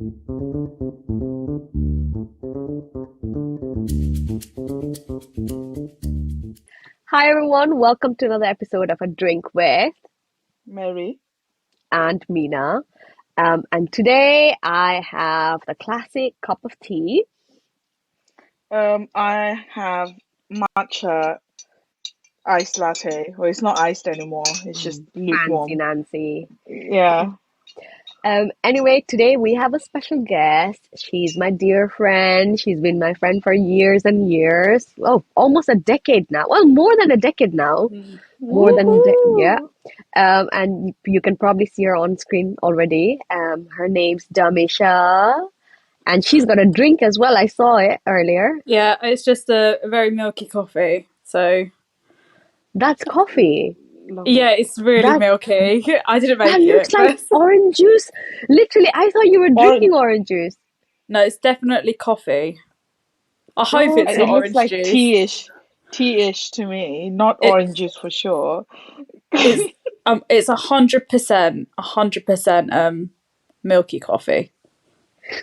Hi everyone, welcome to another episode of A Drink with Mary. and Mina. And today I have the classic cup of tea. I have matcha iced latte. Well, it's not iced anymore. It's just Fancy lukewarm. Nancy. Yeah. Anyway, today we have a special guest. She's my dear friend. She's been my friend for years and years. Oh, almost a decade now. Well, more than a decade now. More than yeah. Woohoo! And you can probably see her on screen already. Her name's Dharmisha, and she's got a drink as well. I saw it earlier. Yeah, it's just a very milky coffee. So That's coffee. Lovely. yeah, it's really That milky. I didn't that make looks it, like but orange juice. Literally, I thought you were Orange. drinking orange juice. no, it's definitely coffee. I hope it's It not Okay. looks orange like juice. tea-ish to me. Not orange It's juice for sure. it's 100% milky coffee.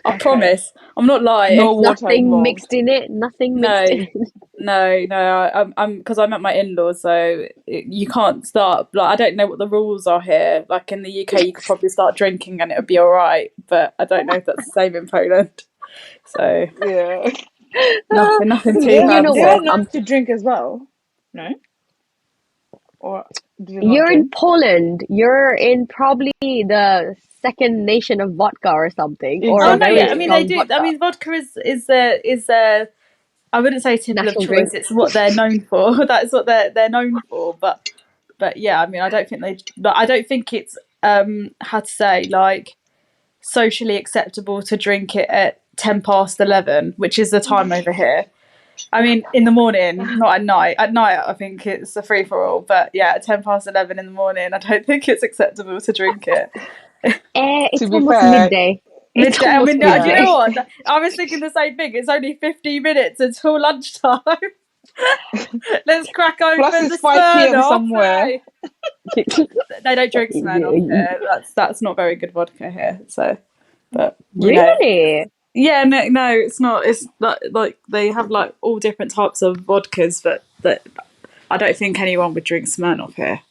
I Okay. promise. I'm not lying. No water Nothing involved. mixed in it. Nothing mixed No, in it. no. I'm because I'm at my in-laws, so you can't start. Like I don't know what the rules are here. Like in the UK, you could probably start drinking and it would be all right, but I don't know if that's the same in Poland. So Yeah. Ah, nothing too They're you know they're what? fancy. known to drink as well. No? Or do they not You're in drink? Poland. You're in probably the second nation of vodka or something, or Oh a no, very yeah. I Exactly. mean, they strong do. I vodka. mean, vodka is I wouldn't say tipple of National choice. drink. It's what they're known for. That's what they're known for. But yeah, I mean, I don't think they. Like, I don't think it's how to say like socially acceptable to drink it at 10 past 11, which is the time over here. I mean, in the morning, not at night. At night, I think it's a free for all. But yeah, at 10 past 11 in the morning, I don't think it's acceptable to drink it. To It's be almost fair, midday. It's Midday. I almost mean, do you yeah. know midday. what? I was thinking the same thing. It's only 15 minutes until lunchtime. Let's crack Plus open it's the 5 p.m. Smirnoff. somewhere. Hey, they don't drink Smirnoff here. That's not very good vodka here. So, but you know, Really? yeah, no, it's not. It's like they have like all different types of vodkas, but that I don't think anyone would drink Smirnoff here.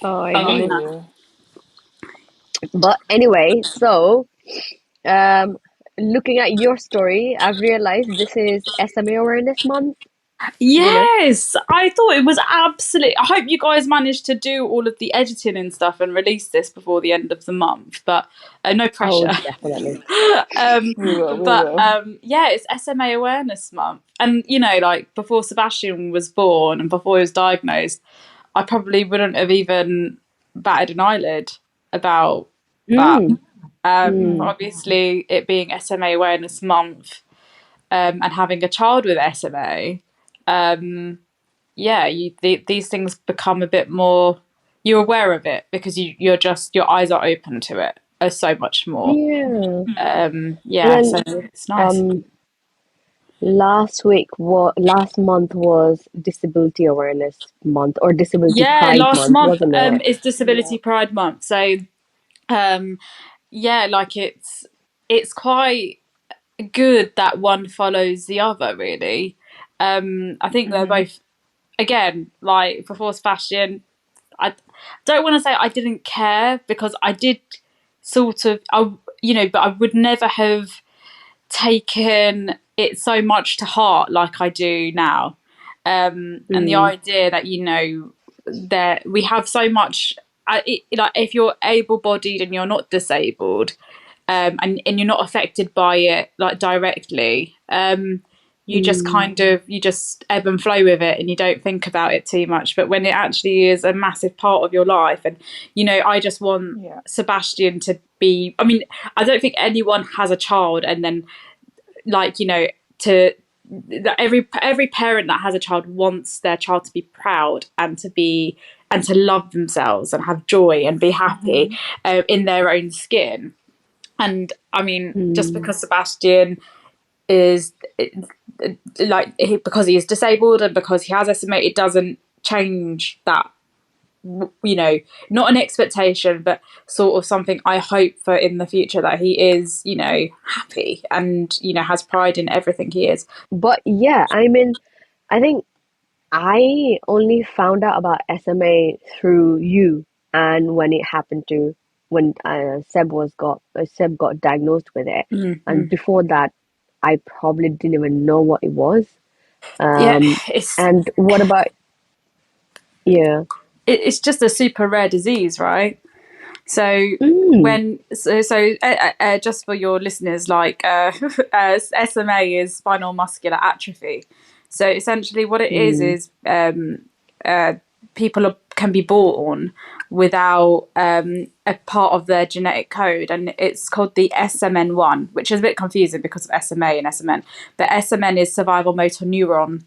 Oh, I I hear see. No. you. But anyway, so um, looking at your story, I've realized this is SMA Awareness Month. You know? Yes, I thought it was absolutely. I hope you guys managed to do all of the editing and stuff and release this before the end of the month. But no Oh, pressure. definitely. um, We will, we but will. yeah, it's SMA Awareness Month, and you know, like before Sebastian was born and before he was diagnosed, I probably wouldn't have even batted an eyelid about that. Mm, But mm. obviously, it being SMA Awareness Month and having a child with SMA, yeah, these things become a bit more. You're aware of it because you're just your eyes are open to it so much more. Yeah. And Yeah, so then it's nice. um, last month was Disability Awareness Month or Disability Yeah, Pride last Month, month wasn't it? is Yeah. Disability Pride Month, so um, yeah, like it's quite good that one follows the other. Really, I think they're Mm-hmm. both again like for Force Fashion. I don't want to say I didn't care because I did sort of, but I would never have taken it so much to heart like I do now. And the Mm, idea that that we have so much, like if you're able-bodied and you're not disabled, and you're not affected by it like directly, you just mm, you just ebb and flow with it and you don't think about it too much. But when it actually is a massive part of your life, and I just want Yeah. Sebastian to be, I mean, I don't think anyone has a child and then like to that every parent that has a child wants their child to be proud and to love themselves and have joy and be happy Mm-hmm. in their own skin. And I mean, just mm. because Sebastian is because he is disabled and because he has SMA, it doesn't change that you know, not an expectation, but sort of something I hope for in the future, that he is, you know, happy and, you know, has pride in everything he is. But yeah, I mean, I think I only found out about SMA through you, and when it happened to when Seb got diagnosed with it, Mm-hmm. and before that, I probably didn't even know what it was. Yeah, Um, and what about yeah? it's just a super rare disease, right? So Mm, just for your listeners, like SMA is spinal muscular atrophy. So essentially, what it mm, is people can be born without a part of their genetic code, and it's called the SMN1, which is a bit confusing because of SMA and SMN. But SMN is survival motor neuron,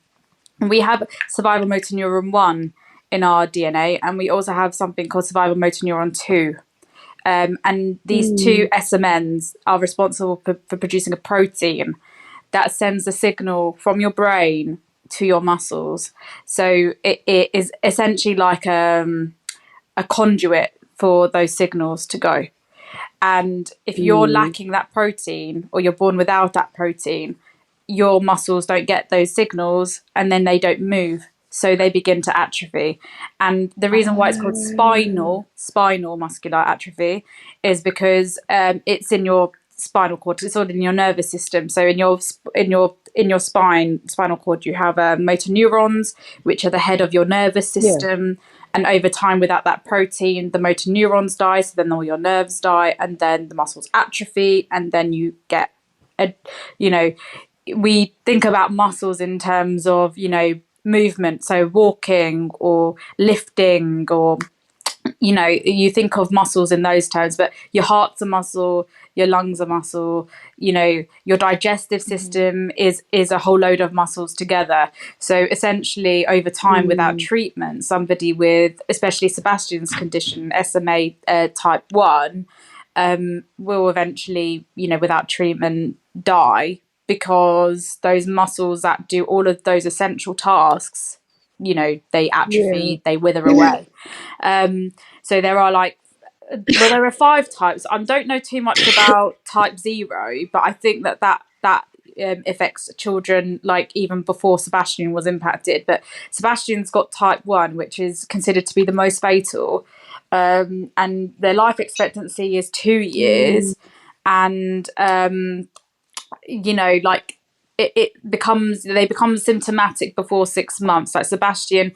and we have survival motor neuron 1 in our DNA, and we also have something called survival motor neuron 2. And these two mm, SMNs are responsible for producing a protein that sends a signal from your brain to your muscles. So it is essentially like a conduit for those signals to go. And if you're mm, lacking that protein, or you're born without that protein, your muscles don't get those signals, and then they don't move. So they begin to atrophy. And the reason why it's called ah, spinal muscular atrophy is because it's in your spinal cord. It's all in your nervous system. So in your spinal cord, you have motor neurons, which are the head of your nervous yeah, system. And over time, without that protein, the motor neurons die, so then all your nerves die, and then the muscles atrophy, and then you get a, you know, we think about muscles in terms of, you know, movement, so walking or lifting, or, you know, you think of muscles in those terms, but your heart's a muscle, your lungs a muscle, you know, your digestive mm, system is a whole load of muscles together. So essentially, over time, without mm, treatment, somebody with, especially Sebastian's condition, SMA type 1, will eventually, you know, without treatment, die, because those muscles that do all of those essential tasks, you know, they yeah, atrophy, they wither away. So there are like, well, there are 5 types. I don't know too much about type 0, but I think that affects children like even before Sebastian was impacted. But Sebastian's got type 1, which is considered to be the most fatal. And their life expectancy is 2 years. mm, And you know, like they become symptomatic before 6 months. Like Sebastian,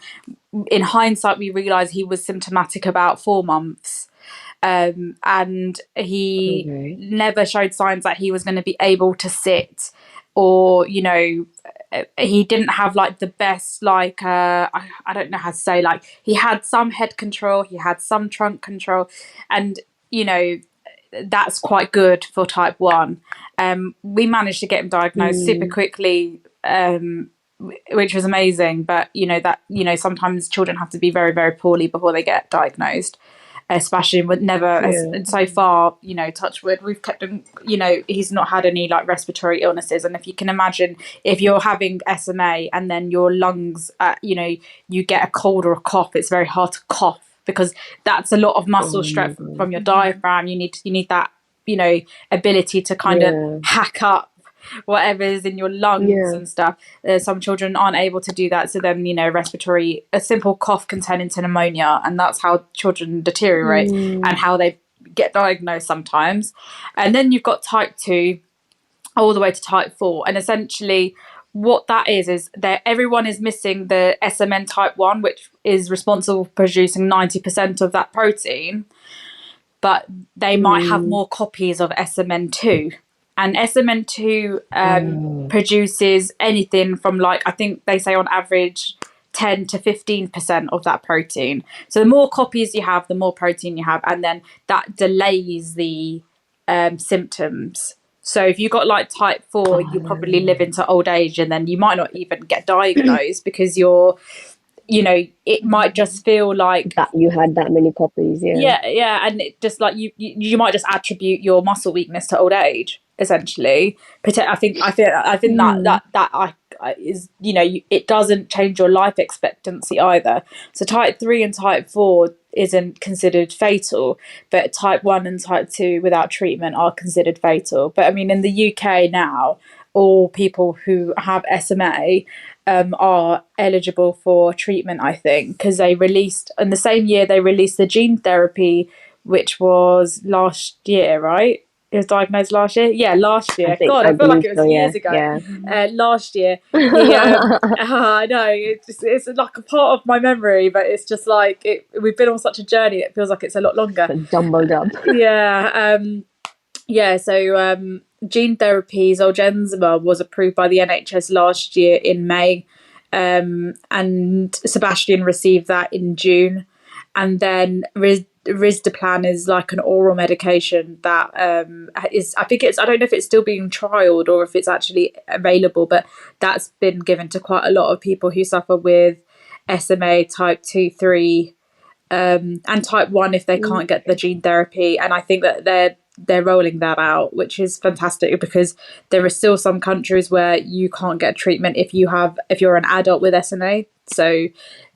in hindsight, we realise he was symptomatic about 4 months. And he okay, never showed signs that he was going to be able to sit, or, you know, he didn't have like the best, like I don't know how to say, like he had some head control, he had some trunk control, and, you know, that's quite good for type 1. We managed to get him diagnosed super mm, quickly, which was amazing. But, you know, that, you know, sometimes children have to be very, very poorly before they get diagnosed. Especially with never has, yeah, and so far, you know, touch wood, we've kept him, you know, he's not had any like respiratory illnesses. And if you can imagine, if you're having SMA and then your lungs, you know, you get a cold or a cough, it's very hard to cough, because that's a lot of muscle oh my strength God, from your diaphragm. You need that, you know, ability to kind of yeah, hack up whatever is in your lungs yeah, and stuff. Some children aren't able to do that, so then, you know, a simple cough can turn into pneumonia, and that's how children deteriorate and mm, how they get diagnosed sometimes. And then you've got type 2 all the way to type 4, and essentially what that is that everyone is missing the SMN type 1, which is responsible for producing 90% of that protein, but they might have mm, more copies of SMN2. And SMN2 oh, produces anything from, like, I think they say on average 10 to 15% of that protein. So the more copies you have, the more protein you have, and then that delays the symptoms. So if you've got like type 4, you'll probably live ah, into old age, and then you might not even get diagnosed because you're, you know, it might just feel like, that you had that many copies, yeah, yeah, and it just like you might just attribute your muscle weakness to old age, essentially. I think that mm, is, you know, it doesn't change your life expectancy either. So type 3 and type 4 isn't considered fatal, but type 1 and type 2 without treatment are considered fatal. But I mean, in the UK now, all people who have SMA are eligible for treatment, I think, because they released, in the same year, they released the gene therapy, which was last year, right? It was diagnosed last year. Yeah, last year. God, I I feel like believe it so. was Yeah, years ago. yeah. Last year, he. I know it's like a part of my memory, but it's just like we've been on such a journey. It feels like it's a lot longer. Jumbled up. Yeah. Yeah. So gene therapy Zolgensma was approved by the NHS last year in May, and Sebastian received that in June, and then Risdiplam is like an oral medication that is, I think it's, I don't know if it's still being trialed or if it's actually available, but that's been given to quite a lot of people who suffer with SMA type 2, 3, and type 1 if they can't get the gene therapy. And I think that they're rolling that out, which is fantastic, because there are still some countries where you can't get treatment if you're an adult with SMA. So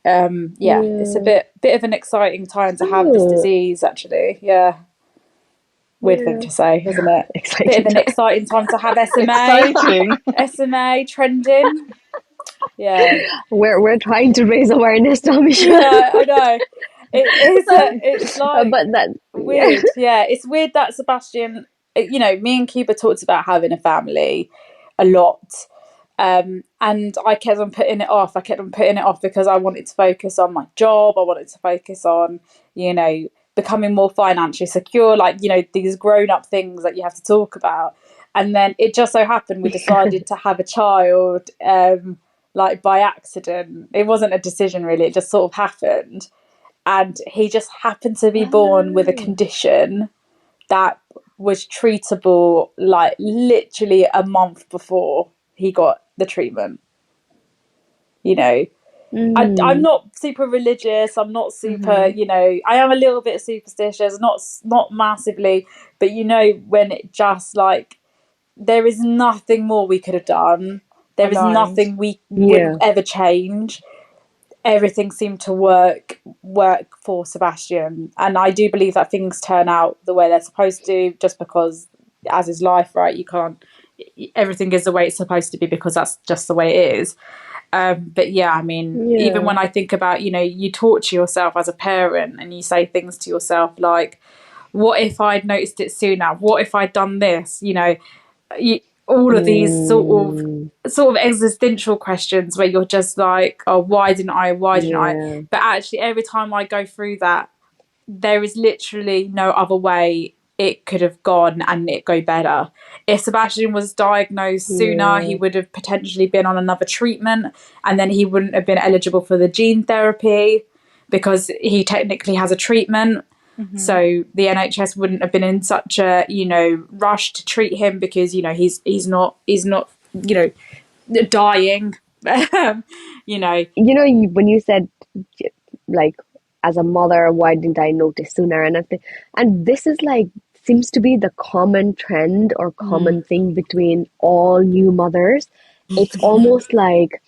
yeah, it's a bit of an exciting time to have this disease, actually. Yeah. Weird thing to say, isn't it? Exciting Bit of an time. exciting time to have SMA. Exciting. SMA trending. Yeah. We're trying to raise awareness, Dharmisha. Yeah, I know. It's like But that weird. Yeah, it's weird that Sebastian, you know, me and Cuba talked about having a family a lot. And I kept on putting it off. Because I wanted to focus on my job. I wanted to focus on, you know, becoming more financially secure, like, you know, these grown up things that you have to talk about. And then it just so happened we decided to have a child, like by accident. It wasn't a decision really, it just sort of happened. And he just happened to be born with a condition that was treatable like literally a month before he got the treatment. You know, I'm not super religious. I'm not super, you know, I am a little bit superstitious, not massively, but you know, when it just like, there is nothing more we could have done. There is Aligned. nothing we would ever change. Everything seemed to work for Sebastian, and I do believe that things turn out the way they're supposed to, just because, as is life, right? You can't, everything is the way it's supposed to be because that's just the way it is. But yeah, I mean, even when I think about, you know, you talk to yourself as a parent and you say things to yourself like, what if I'd noticed it sooner? What if I'd done this? You know, all of these sort of existential questions where you're just like, oh, why didn't I? But actually, every time I go through that, there is literally no other way it could have gone and it go better. If Sebastian was diagnosed sooner, he would have potentially been on another treatment, and then he wouldn't have been eligible for the gene therapy because he technically has a treatment. So the NHS wouldn't have been in such a, you know, rush to treat him because, you know, he's not, you know, dying. You know. You know, when you said, like, as a mother, why didn't I notice sooner? And this is like, seems to be the common trend or common thing between all new mothers. It's almost like,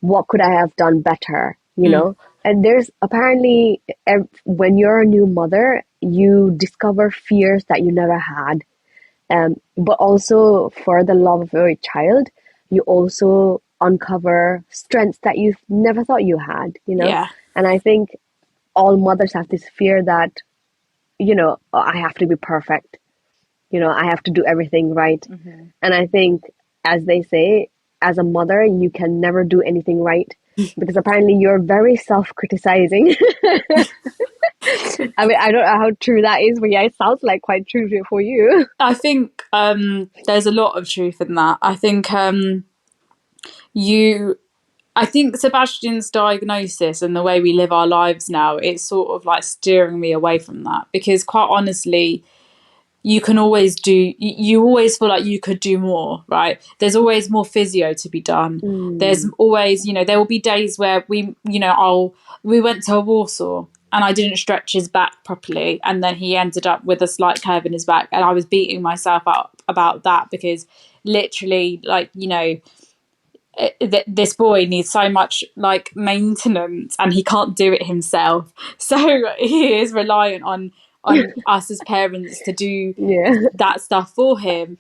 what could I have done better? You know? And there's apparently, when you're a new mother, you discover fears that you never had. But also, for the love of your child, you also uncover strengths that you never thought you had, you know? Yeah. And I think all mothers have this fear that, you know, "Oh, I have to be perfect. You know, I have to do everything right." And I think, as they say, as a mother, you can never do anything right because apparently you're very self-criticizing. I mean, I don't know how true that is, but yeah, it sounds like quite true for you. I think there's a lot of truth in that. I think I think Sebastian's diagnosis and the way we live our lives now, it's sort of like steering me away from that, because quite honestly, you can always do, you always feel like you could do more, right? There's always more physio to be done. There's always, you know, there will be days where we went to Warsaw and I didn't stretch his back properly, and then he ended up with a slight curve in his back, and I was beating myself up about that because literally, like, you know, this boy needs so much like maintenance and he can't do it himself, so he is reliant on us as parents to do that stuff for him.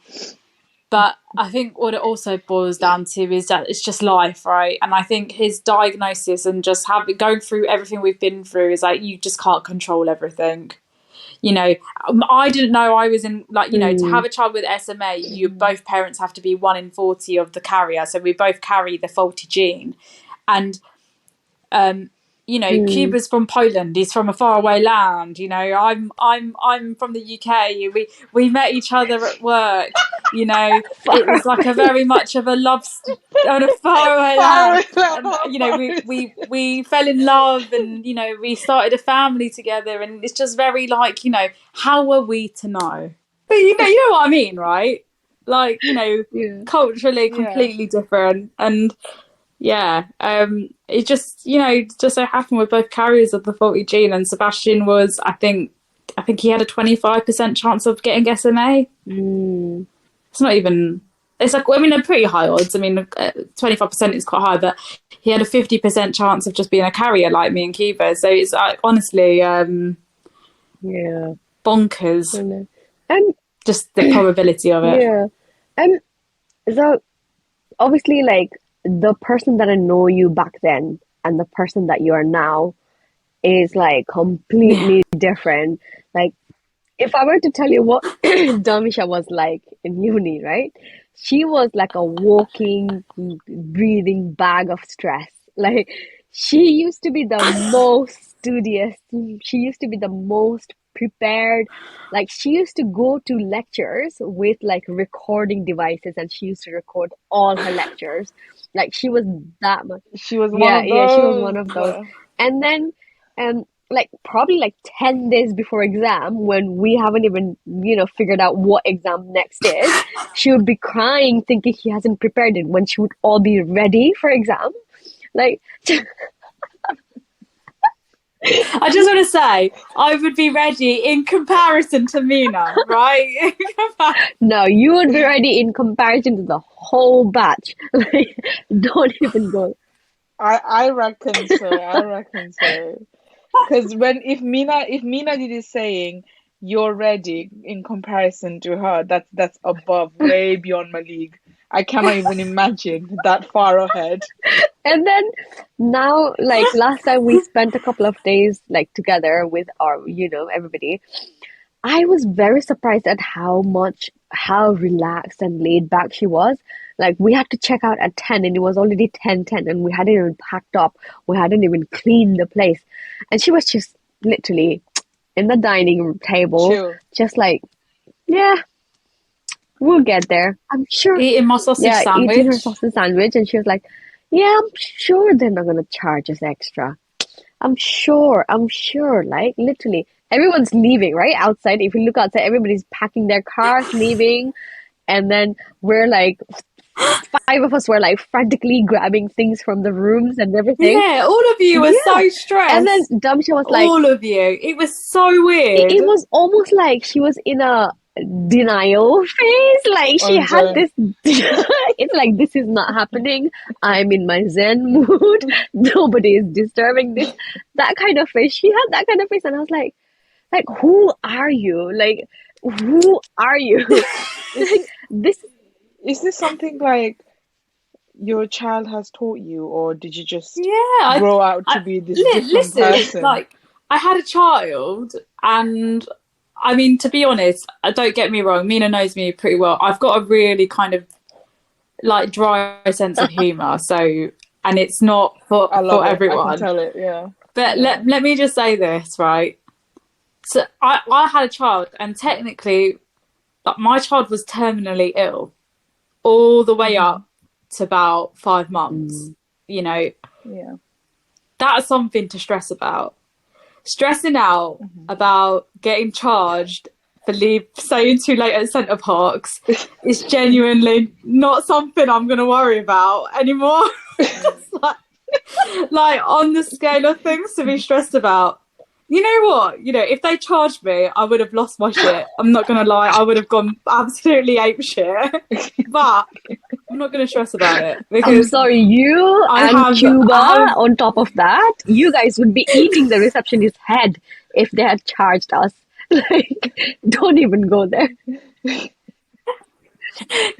But I think what it also boils down to is that it's just life, right? And I think his diagnosis and just going through everything we've been through is like, you just can't control everything. You know, I didn't know I was in, like, you know, to have a child with SMA, you both parents have to be 1 in 40 of the carrier. So we both carry the faulty gene. And, you know, Cuba's from Poland. He's from a faraway land. You know, I'm from the UK. We met each other at work. You know, it was like a very much of a love on a faraway land. And, you know, we fell in love, and, you know, we started a family together, and it's just very like, you know, how were we to know? But you know what I mean, right? Like, you know, culturally completely different. And it just, you know, just so happened we're both carriers of the faulty gene, and Sebastian was, I think he had a 25% chance of getting SMA. It's not even, it's like, I mean, they're pretty high odds. I mean, 25% is quite high, but he had a 50% chance of just being a carrier like me and Cuba. So it's honestly, bonkers. And just the probability of it. Yeah. And so obviously, like, the person that I know you back then and the person that you are now is like completely different. Like, if I were to tell you what Dharmisha was like in uni, right? She was like a walking, breathing bag of stress. Like, she used to be the most studious. She used to be the most prepared. Like, she used to go to lectures with like recording devices, and she used to record all her lectures. Like, she was that much. She was one of those. She was one of those. And then, like, probably like 10 days before exam, when we haven't even, you know, figured out what exam next is, she would be crying thinking she hasn't prepared it, when she would all be ready for exam. Like, I just want to say, I would be ready in comparison to Mina, right? no, you would be ready in comparison to the whole batch. Like, don't even go. I reckon so. I reckon so. Because if Mina did is saying you're ready in comparison to her, that's above, way beyond my league. I cannot even imagine that far ahead. And then now, like, last time we spent a couple of days like together with our, you know, everybody, I was very surprised at how relaxed and laid back she was. Like, we had to check out at 10 and it was already 10:10 and we hadn't even packed up. We hadn't even cleaned the place. And she was just literally in the dining room table, Chill. just like, yeah, we'll get there. I'm sure. Eating my sausage sandwich. Eating her sausage sandwich. And she was like, yeah, I'm sure they're not going to charge us extra. I'm sure. Like, literally, everyone's leaving, right? Outside. If you look outside, everybody's packing their cars, leaving. And then we're like, 5 of us were like frantically grabbing things from the rooms and everything. Yeah, all of you were so stressed. And then Dharmisha was like, all of you. It was so weird. It was almost like she was in a denial phase. Like, she had this, it's like, this is not happening. I'm in my Zen mood. Nobody is disturbing this. That kind of face. She had that kind of face. And I was like, who are you? Like, who are you? Like, this. Is this something like your child has taught you, or did you just grow out to be this different person? Like, I had a child, and I mean, to be honest, don't get me wrong, Mina knows me pretty well. I've got a really kind of like dry sense of humour, so, and it's not for everyone. I can tell it, yeah. But let me just say this, right? So I had a child, and technically, like, my child was terminally ill all the way up to about 5 months. You know, that's something to stress about. Stressing out about getting charged for staying too late at Centre Parks is genuinely not something I'm going to worry about anymore. like on the scale of things to be stressed about. You know what? You know, if they charged me, I would have lost my shit. I'm not going to lie. I would have gone absolutely apeshit. But not going to stress about it I'm because sorry, you and Cuba, on top of that, you guys would be eating the receptionist's head if they had charged us. Like, don't even go there.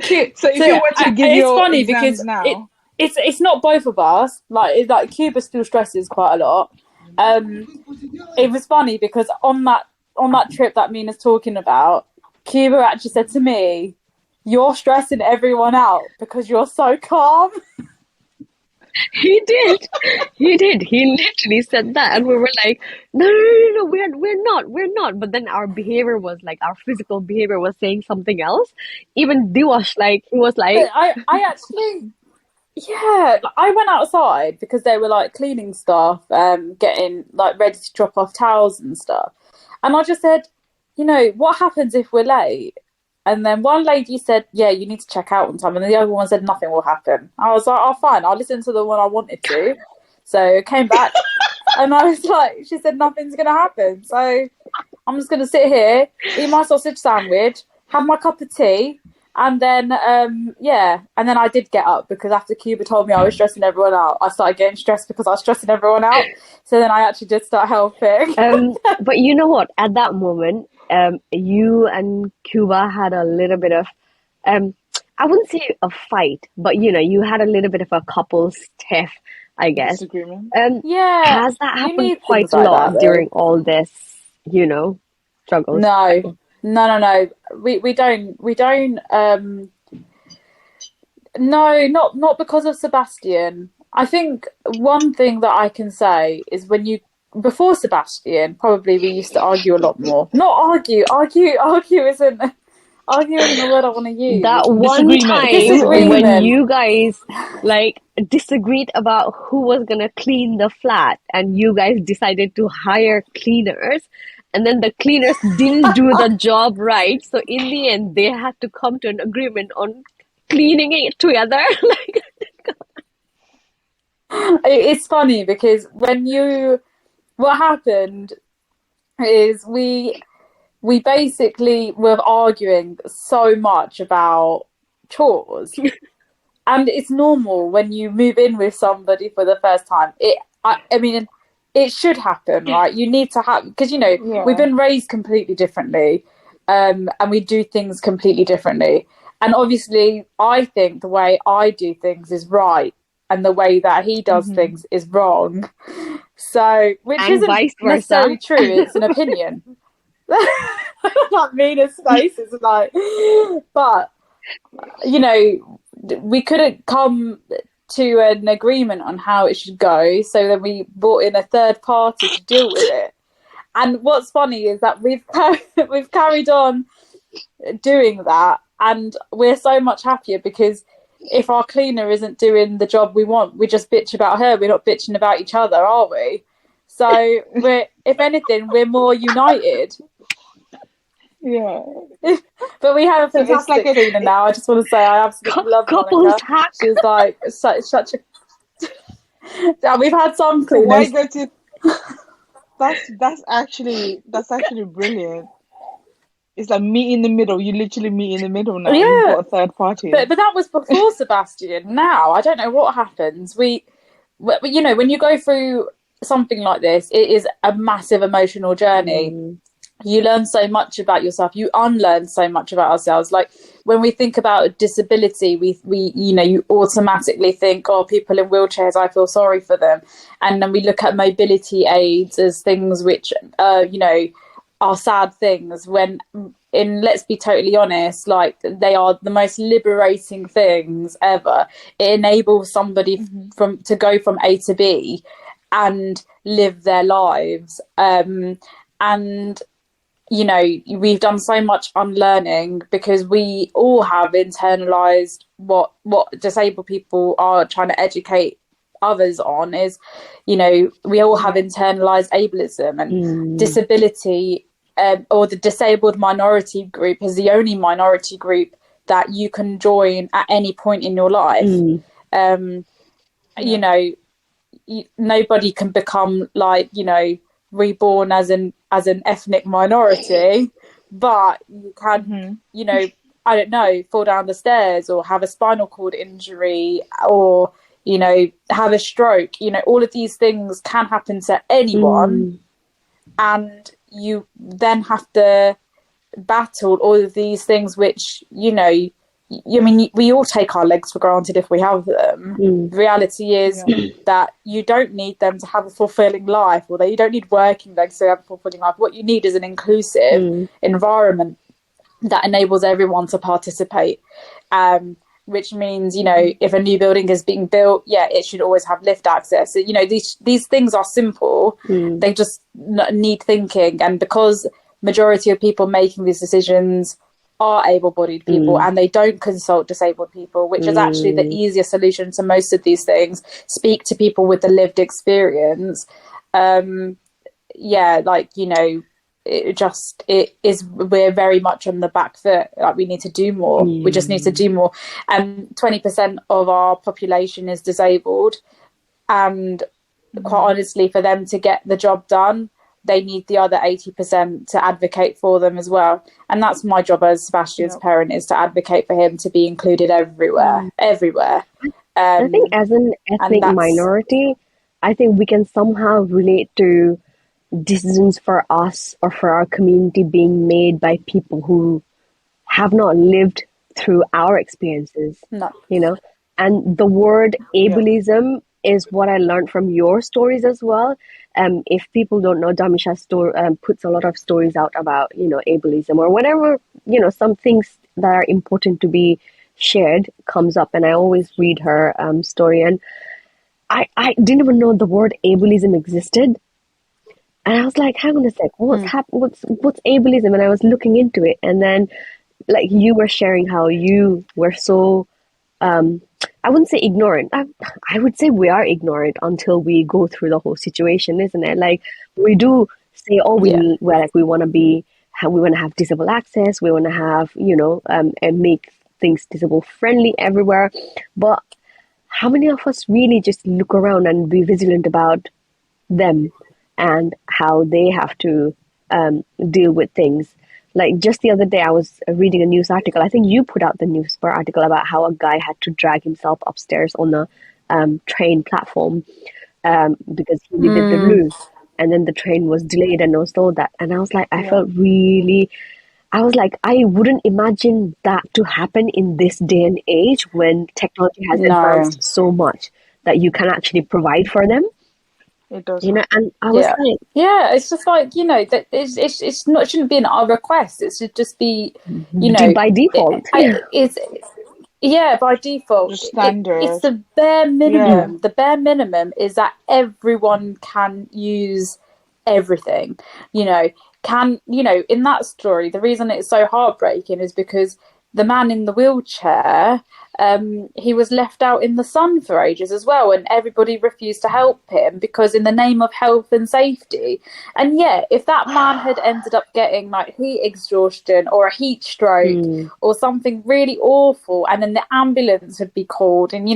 Cute. So if So you yeah, were to give it's your funny exams because now, it's not both of us. Like Cuba still stresses quite a lot. It was funny because on that trip that Mina's talking about, Cuba actually said to me, "You're stressing everyone out because you're so calm." He did. He did. He literally said that, and we were like, "No, no, no, no, we're not." But then our behavior was like, our physical behavior was saying something else. Even Diwash, like, he was But like, I actually, yeah, like, I went outside because they were like cleaning stuff, getting like ready to drop off towels and stuff. And I just said, what happens if we're late? And then one lady said, yeah, you need to check out on time. And the other one said, nothing will happen. I was like, oh, fine, I'll listen to the one I wanted to. So I came back and I was like, she said, nothing's going to happen. So I'm just going to sit here, eat my sausage sandwich, have my cup of tea. And then, and then I did get up because after Cuba told me I was stressing everyone out, I started getting stressed because I was stressing everyone out. So then I actually did start helping. but you know what? At that moment, you and Cuba had a little bit of, I wouldn't say a fight, but you had a little bit of a couple tiff, I guess. disagreement. Yeah, Has that you happened need quite things a like lot that, during though. all this, struggles? No. We don't. No, not because of Sebastian. I think one thing that I can say is before Sebastian, probably we used to argue a lot more. Not argue, argue isn't the word I want to use. That one Disagreement. time when Disagreement. you guys like disagreed about who was gonna clean the flat and you guys decided to hire cleaners and then the cleaners didn't do the job right, so in the end they had to come to an agreement on cleaning it together. Like, It's funny because what happened is we basically were arguing so much about chores. And it's normal when you move in with somebody for the first time. I mean, it should happen, right? You need to have, because, we've Yeah. been raised completely differently, and we do things completely differently. And obviously, I think the way I do things is right, and the way that he does things is wrong. So, which and isn't vice versa. necessarily true, it's an opinion. That meanest face is like, but we couldn't come to an agreement on how it should go, so then we brought in a third party to deal with it. And what's funny is that we've carried on doing that, and we're so much happier because if our cleaner isn't doing the job we want, we just bitch about her. We're not bitching about each other, are we? So if anything, we're more united. Yeah. But we have a So it's like fantastic cleaner now. I just want to say I absolutely love Couples Monica. hack. She's like such a. We've had some So why cleaners. go to that's actually brilliant. It's like meet in the middle. You literally meet in the middle now. You've Yeah, got a third party. but that was before Sebastian. Now I don't know what happens. When you go through something like this, it is a massive emotional journey. You learn so much about yourself, you unlearn so much about ourselves. Like when we think about disability, we you automatically think, oh, people in wheelchairs, I feel sorry for them. And then we look at mobility aids as things which are sad things, when let's be totally honest, like they are the most liberating things ever. It enables somebody to go from A to B and live their lives, and we've done so much unlearning because we all have internalized what disabled people are trying to educate others on is, we all have internalized ableism and disability, or the disabled minority group is the only minority group that you can join at any point in your life. Nobody can become like, reborn as an ethnic minority, but you can, I don't know, fall down the stairs or have a spinal cord injury or, have a stroke. All of these things can happen to anyone. Mm, And you then have to battle all of these things, which, we all take our legs for granted if we have them. mm, The reality is that you don't need them to have a fulfilling life, although you don't need working legs to have a fulfilling life. What you need is an inclusive environment that enables everyone to participate. Which means, if a new building is being built, it should always have lift access. These things are simple. They just need thinking. And because majority of people making these decisions are able-bodied people and they don't consult disabled people, which is actually the easier solution to most of these things, speak to people with the lived experience. We're very much on the back foot. Like, we need to do more. We just need to do more. And 20% of our population is disabled, and quite honestly, for them to get the job done, they need the other 80% to advocate for them as well. And that's my job as Sebastian's parent, is to advocate for him to be included everywhere. I think as an ethnic minority, I think we can somehow relate to decisions for us or for our community being made by people who have not lived through our experiences. No. And the word ableism is what I learned from your stories as well. If people don't know, Dharmisha puts a lot of stories out about, ableism or whatever, some things that are important to be shared comes up, and I always read her story. And I didn't even know the word ableism existed. And I was like, hang on a sec, what's ableism? And I was looking into it. And then, like, you were sharing how you were so, I wouldn't say ignorant. I would say we are ignorant until we go through the whole situation, isn't it? Like, we do say, we want to have disabled access. We want to have, and make things disabled friendly everywhere. But how many of us really just look around and be vigilant about them and how they have to deal with things? Like, just the other day, I was reading a news article. I think you put out the news article about how a guy had to drag himself upstairs on the train platform because he needed the loo. And then the train was delayed and all that. And I was like, I was like, I wouldn't imagine that to happen in this day and age when technology has advanced so much that you can actually provide for them. It does. And I was like, it's just like, that it's not, it shouldn't be a request. It should just be, by default. By default. Just standard. It's the bare minimum. Yeah. The bare minimum is that everyone can use everything. In that story, the reason it's so heartbreaking is because the man in the wheelchair, he was left out in the sun for ages as well, and everybody refused to help him because in the name of health and safety. And if that man had ended up getting like heat exhaustion or a heat stroke or something really awful, and then the ambulance would be called, and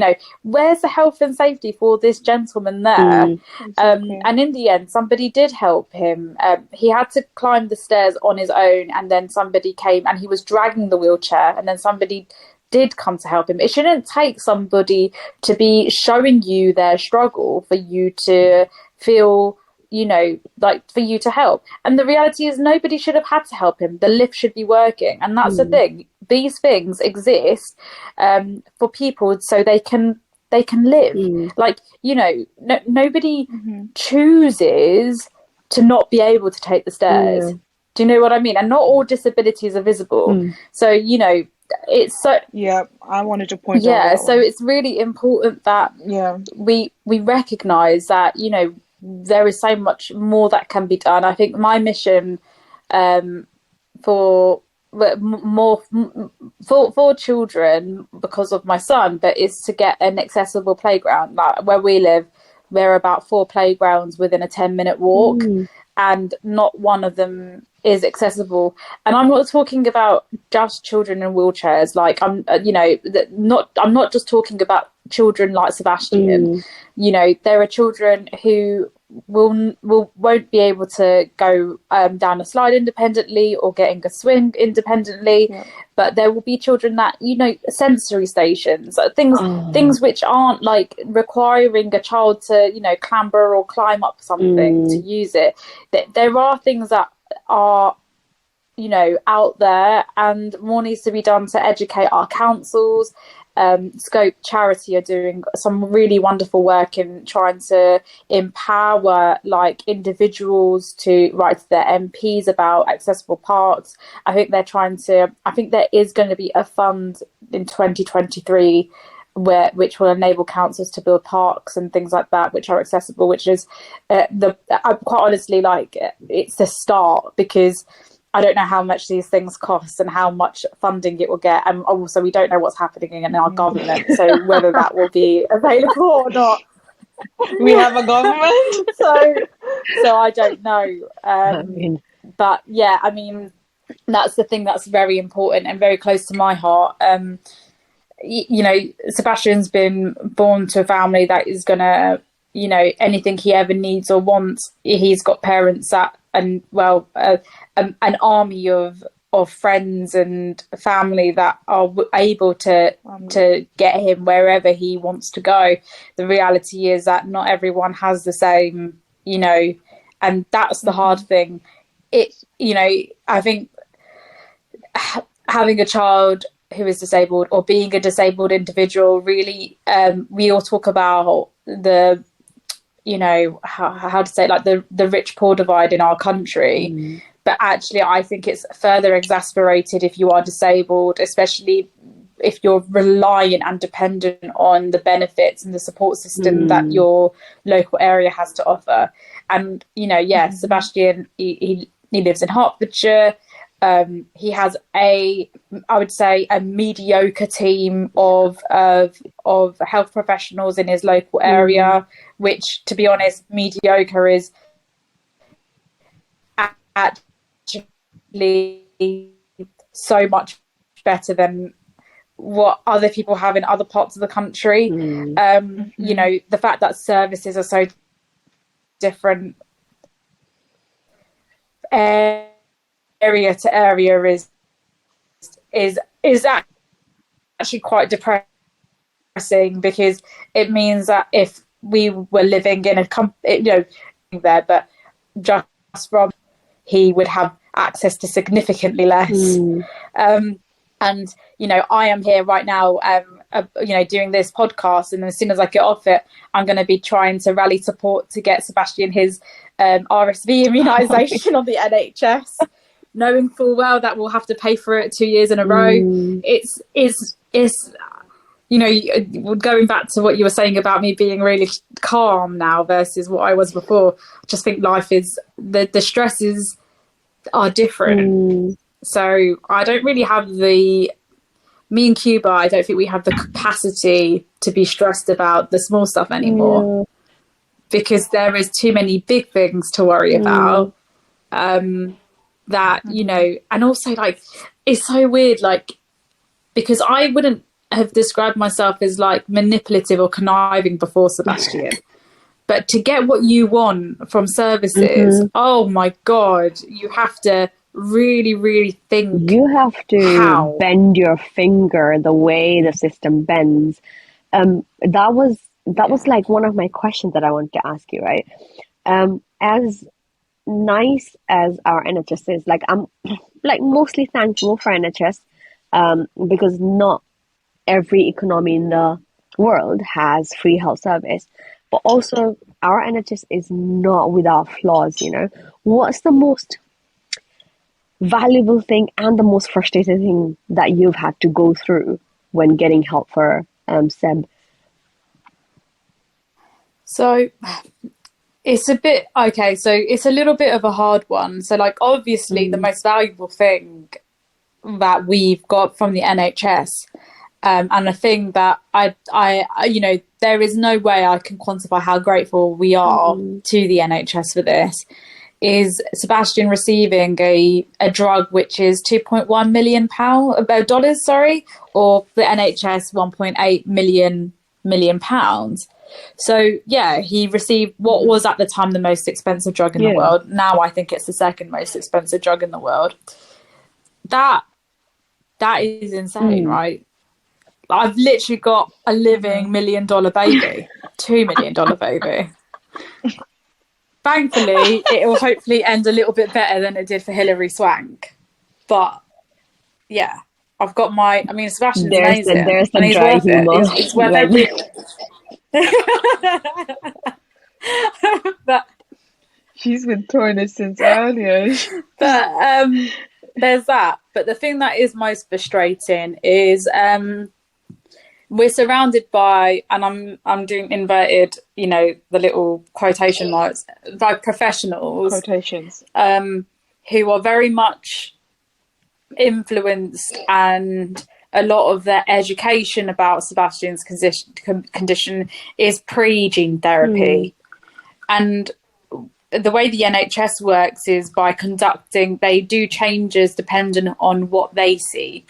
where's the health and safety for this gentleman there? Exactly. And in the end, somebody did help him. He had to climb the stairs on his own, and then somebody came and he was dragging the wheelchair, and then somebody did come to help him. It shouldn't take somebody to be showing you their struggle for you to feel, for you to help. And the reality is nobody should have had to help him. The lift should be working. And that's the thing. These things exist for people so they can live. Like, nobody chooses to not be able to take the stairs. Do you know what I mean? And not all disabilities are visible. So, it's so I wanted to point out so it's really important that we recognize that there is so much more that can be done. I think my mission for children, because of my son, but is to get an accessible playground. Like where we live, there are about 4 playgrounds within a 10-minute walk, and not one of them is accessible. And I'm not talking about just children in wheelchairs. Like I'm not just talking about children like Sebastian. There are children who won't be able to go down a slide independently or getting a swing independently. Yeah. But there will be children that, you know, sensory stations, things which aren't like requiring a child to, you know, clamber or climb up something to use it. There are things that are, you know, out there, and more needs to be done to educate our councils. Scope Charity are doing some really wonderful work in trying to empower like individuals to write to their MPs about accessible parks. I think there is going to be a fund in 2023 which will enable councils to build parks and things like that which are accessible, which is quite honestly, like, it's the start, because I don't know how much these things cost and how much funding it will get, and also we don't know what's happening in our government, so whether that will be available or not. We have a government, so I don't know. But yeah, I mean, that's the thing that's very important and very close to my heart. You know, Sebastian's been born to a family that is gonna, you know, anything he ever needs or wants, he's got parents that, and an army of friends and family that are able to get him wherever he wants to go. The reality is that not everyone has the same, you know, and that's the hard thing. You know, I think having a child who is disabled or being a disabled individual, really, we all talk about the, you know, how to say, like, the rich poor divide in our country. But actually, I think it's further exasperated if you are disabled, especially if you're reliant and dependent on the benefits and the support system that your local area has to offer. And, you know, Sebastian, he lives in Hertfordshire. He has I would say, a mediocre team of health professionals in his local area, which, to be honest, mediocre is actually so much better than what other people have in other parts of the country. You know, the fact that services are so different area to area is actually quite depressing, because it means that if we were living in there, but just from, he would have access to significantly less. And, you know, I am here right now, you know, doing this podcast, and as soon as I get off it, I'm going to be trying to rally support to get Sebastian his RSV immunisation on the NHS, knowing full well that we'll have to pay for it 2 years in a row. It's you know, going back to what you were saying about me being really calm now versus what I was before, I just think life is, the stresses are different. So I don't really have me and Cuba, I don't think we have the capacity to be stressed about the small stuff anymore, because there is too many big things to worry about. That, you know, and also, like, it's so weird, like, because I wouldn't have described myself as like manipulative or conniving before Sebastian. But to get what you want from services, oh my God, you have to really, really think. You have to bend your finger the way the system bends. That was like one of my questions that I wanted to ask you, right? As nice as our NHS is, like, I'm like mostly thankful for NHS, because not every economy in the world has free health service, but also our NHS is not without flaws, you know. What's the most valuable thing and the most frustrating thing that you've had to go through when getting help for Seb? So it's a bit, okay, so it's a little bit of a hard one. So, like, obviously the most valuable thing that we've got from the NHS, and a thing that I, you know, there is no way I can quantify how grateful we are to the NHS for this, is Sebastian receiving a drug which is $2.1 million, or the NHS 1.8 million pounds. So yeah, he received what was at the time the most expensive drug in the world. Now I think it's the second most expensive drug in the world. That is insane, right? I've literally got a living $1 million baby, $2 million baby. Thankfully, it will hopefully end a little bit better than it did for Hilary Swank. But yeah, I've got my. I mean, Sebastian's amazing, there's the and he's dry worth it. humor. It's worth every. But she's been throwing it since earlier. But there's that. But the thing that is most frustrating is we're surrounded by, and I'm doing inverted, you know, the little quotation marks, by professionals, quotations, who are very much influenced, and a lot of their education about Sebastian's condition is pre-gene therapy. And the way the NHS works is by they do changes dependent on what they see.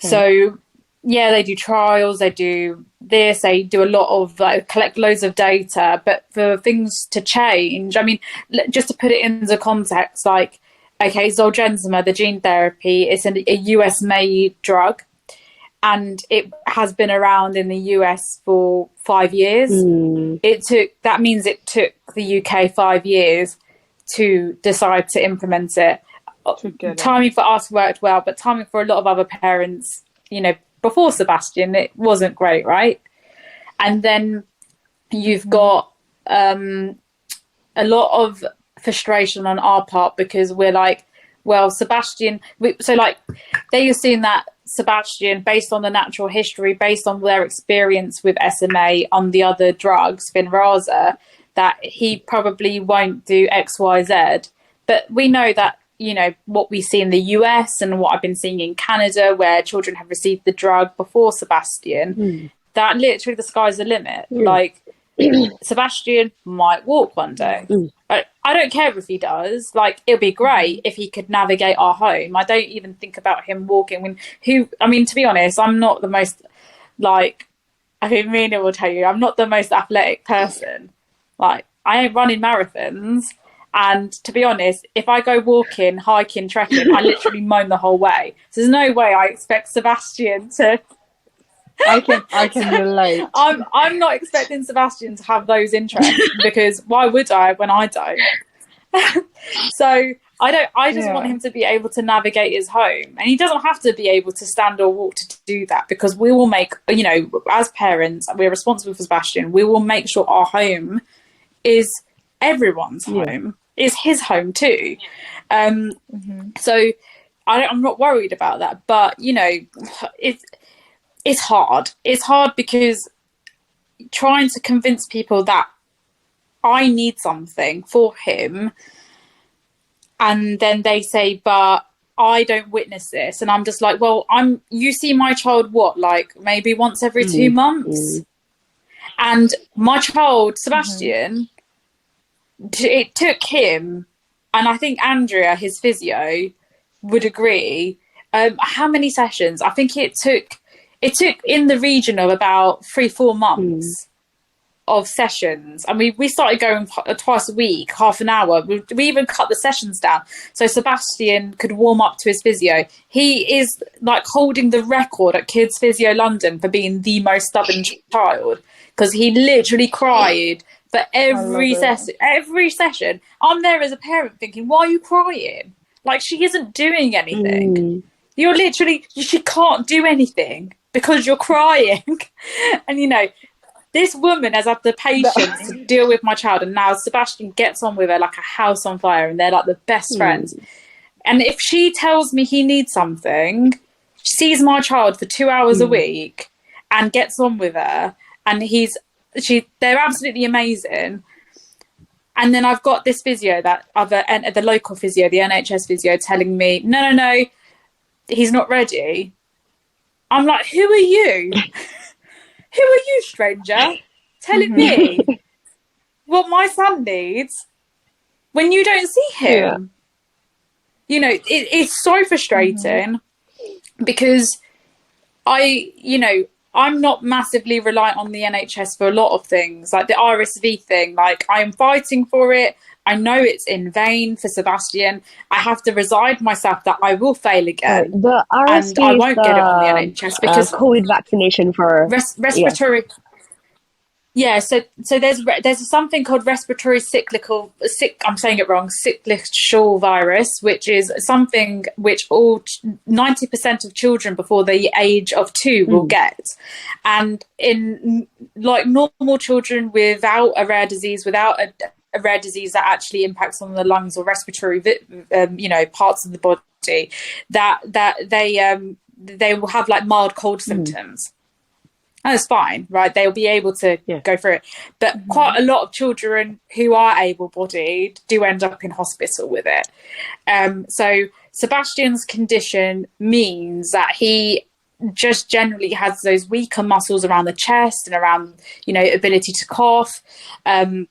So yeah, they do trials, they do this, they do a lot of collect loads of data, but for things to change, I mean, just to put it into context, like, okay, Zolgensma, the gene therapy, is a US made drug, and it has been around in the US for 5 years. That means it took the UK 5 years to decide to implement it. Timing for us worked well, but timing for a lot of other parents, you know, before Sebastian, it wasn't great, right? And then you've got a lot of frustration on our part, because we're like, well, Sebastian, so like they assume that Sebastian, based on the natural history, based on their experience with SMA on the other drugs, Spinraza, that he probably won't do X, Y, Z. But we know that, you know, what we see in the US and what I've been seeing in Canada, where children have received the drug before Sebastian, that literally the sky's the limit. Like, Sebastian might walk one day. I don't care if he does. Like, it'll be great if he could navigate our home. I don't even think about him walking. I mean, to be honest, I'm not the most, like, I think Mina will tell you, I'm not the most athletic person. Like, I ain't running marathons. And to be honest, if I go walking, hiking, trekking, I literally moan the whole way. So there's no way I expect Sebastian to. I can relate. I'm not expecting Sebastian to have those interests, because why would I when I don't? So I just want him to be able to navigate his home, and he doesn't have to be able to stand or walk to do that, because we will make, you know, as parents, we're responsible for Sebastian. We will make sure our home is everyone's home, is his home too. So I'm not worried about that, but you know, it's hard. It's hard because trying to convince people that I need something for him, and then they say, but I don't witness this, and I'm just like, well, you see my child what, like maybe once every 2 months, and my child Sebastian, it took him, and I think Andrea, his physio, would agree, how many sessions? I think it took in the region of about 3-4 months of sessions. And we started going twice a week, half an hour. We even cut the sessions down so Sebastian could warm up to his physio. He is like holding the record at Kids Physio London for being the most stubborn child, because he literally cried for every session. I'm there as a parent thinking, why are you crying? Like, she isn't doing anything. You're literally, she can't do anything because you're crying. And, you know, this woman has had the patience to deal with my child, and now Sebastian gets on with her like a house on fire, and they're like the best friends. And if she tells me he needs something, sees my child for 2 hours a week and gets on with her, and they're absolutely amazing. And then I've got this physio, the local physio, the NHS physio, telling me, no, he's not ready. I'm like, who are you? Who are you, stranger? Telling me what my son needs when you don't see him? You know, it's so frustrating because I'm not massively reliant on the NHS for a lot of things, like the RSV thing. Like, I am fighting for it. I know it's in vain for Sebastian. I have to resign myself that I will fail Sorry, again, the and I RSV is won't get it on the the NHS because COVID vaccination for, yeah. respiratory. Yeah, so there's something called respiratory I'm saying it wrong, cyclical virus, which is something which all 90% of children before the age of 2 will get. And in like normal children without a rare disease, without a rare disease that actually impacts on the lungs or respiratory parts of the body, that they will have like mild cold symptoms. And it's fine, right? They'll be able to go through it. But quite a lot of children who are able-bodied do end up in hospital with it. So Sebastian's condition means that he just generally has those weaker muscles around the chest and around, ability to cough. And,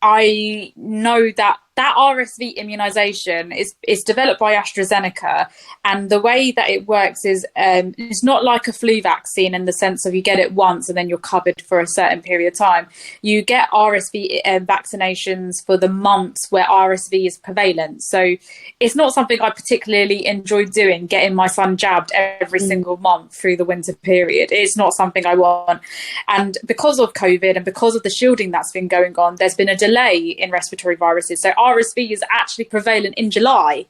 I know that RSV immunization is developed by AstraZeneca, and the way that it works is it's not like a flu vaccine in the sense of you get it once and then you're covered for a certain period of time. You get RSV vaccinations for the months where RSV is prevalent. So it's not something I particularly enjoy doing, getting my son jabbed every single month through the winter period. It's not something I want. And because of COVID and because of the shielding that's been going on, there's been a delay in respiratory viruses. So RSV is actually prevalent in July.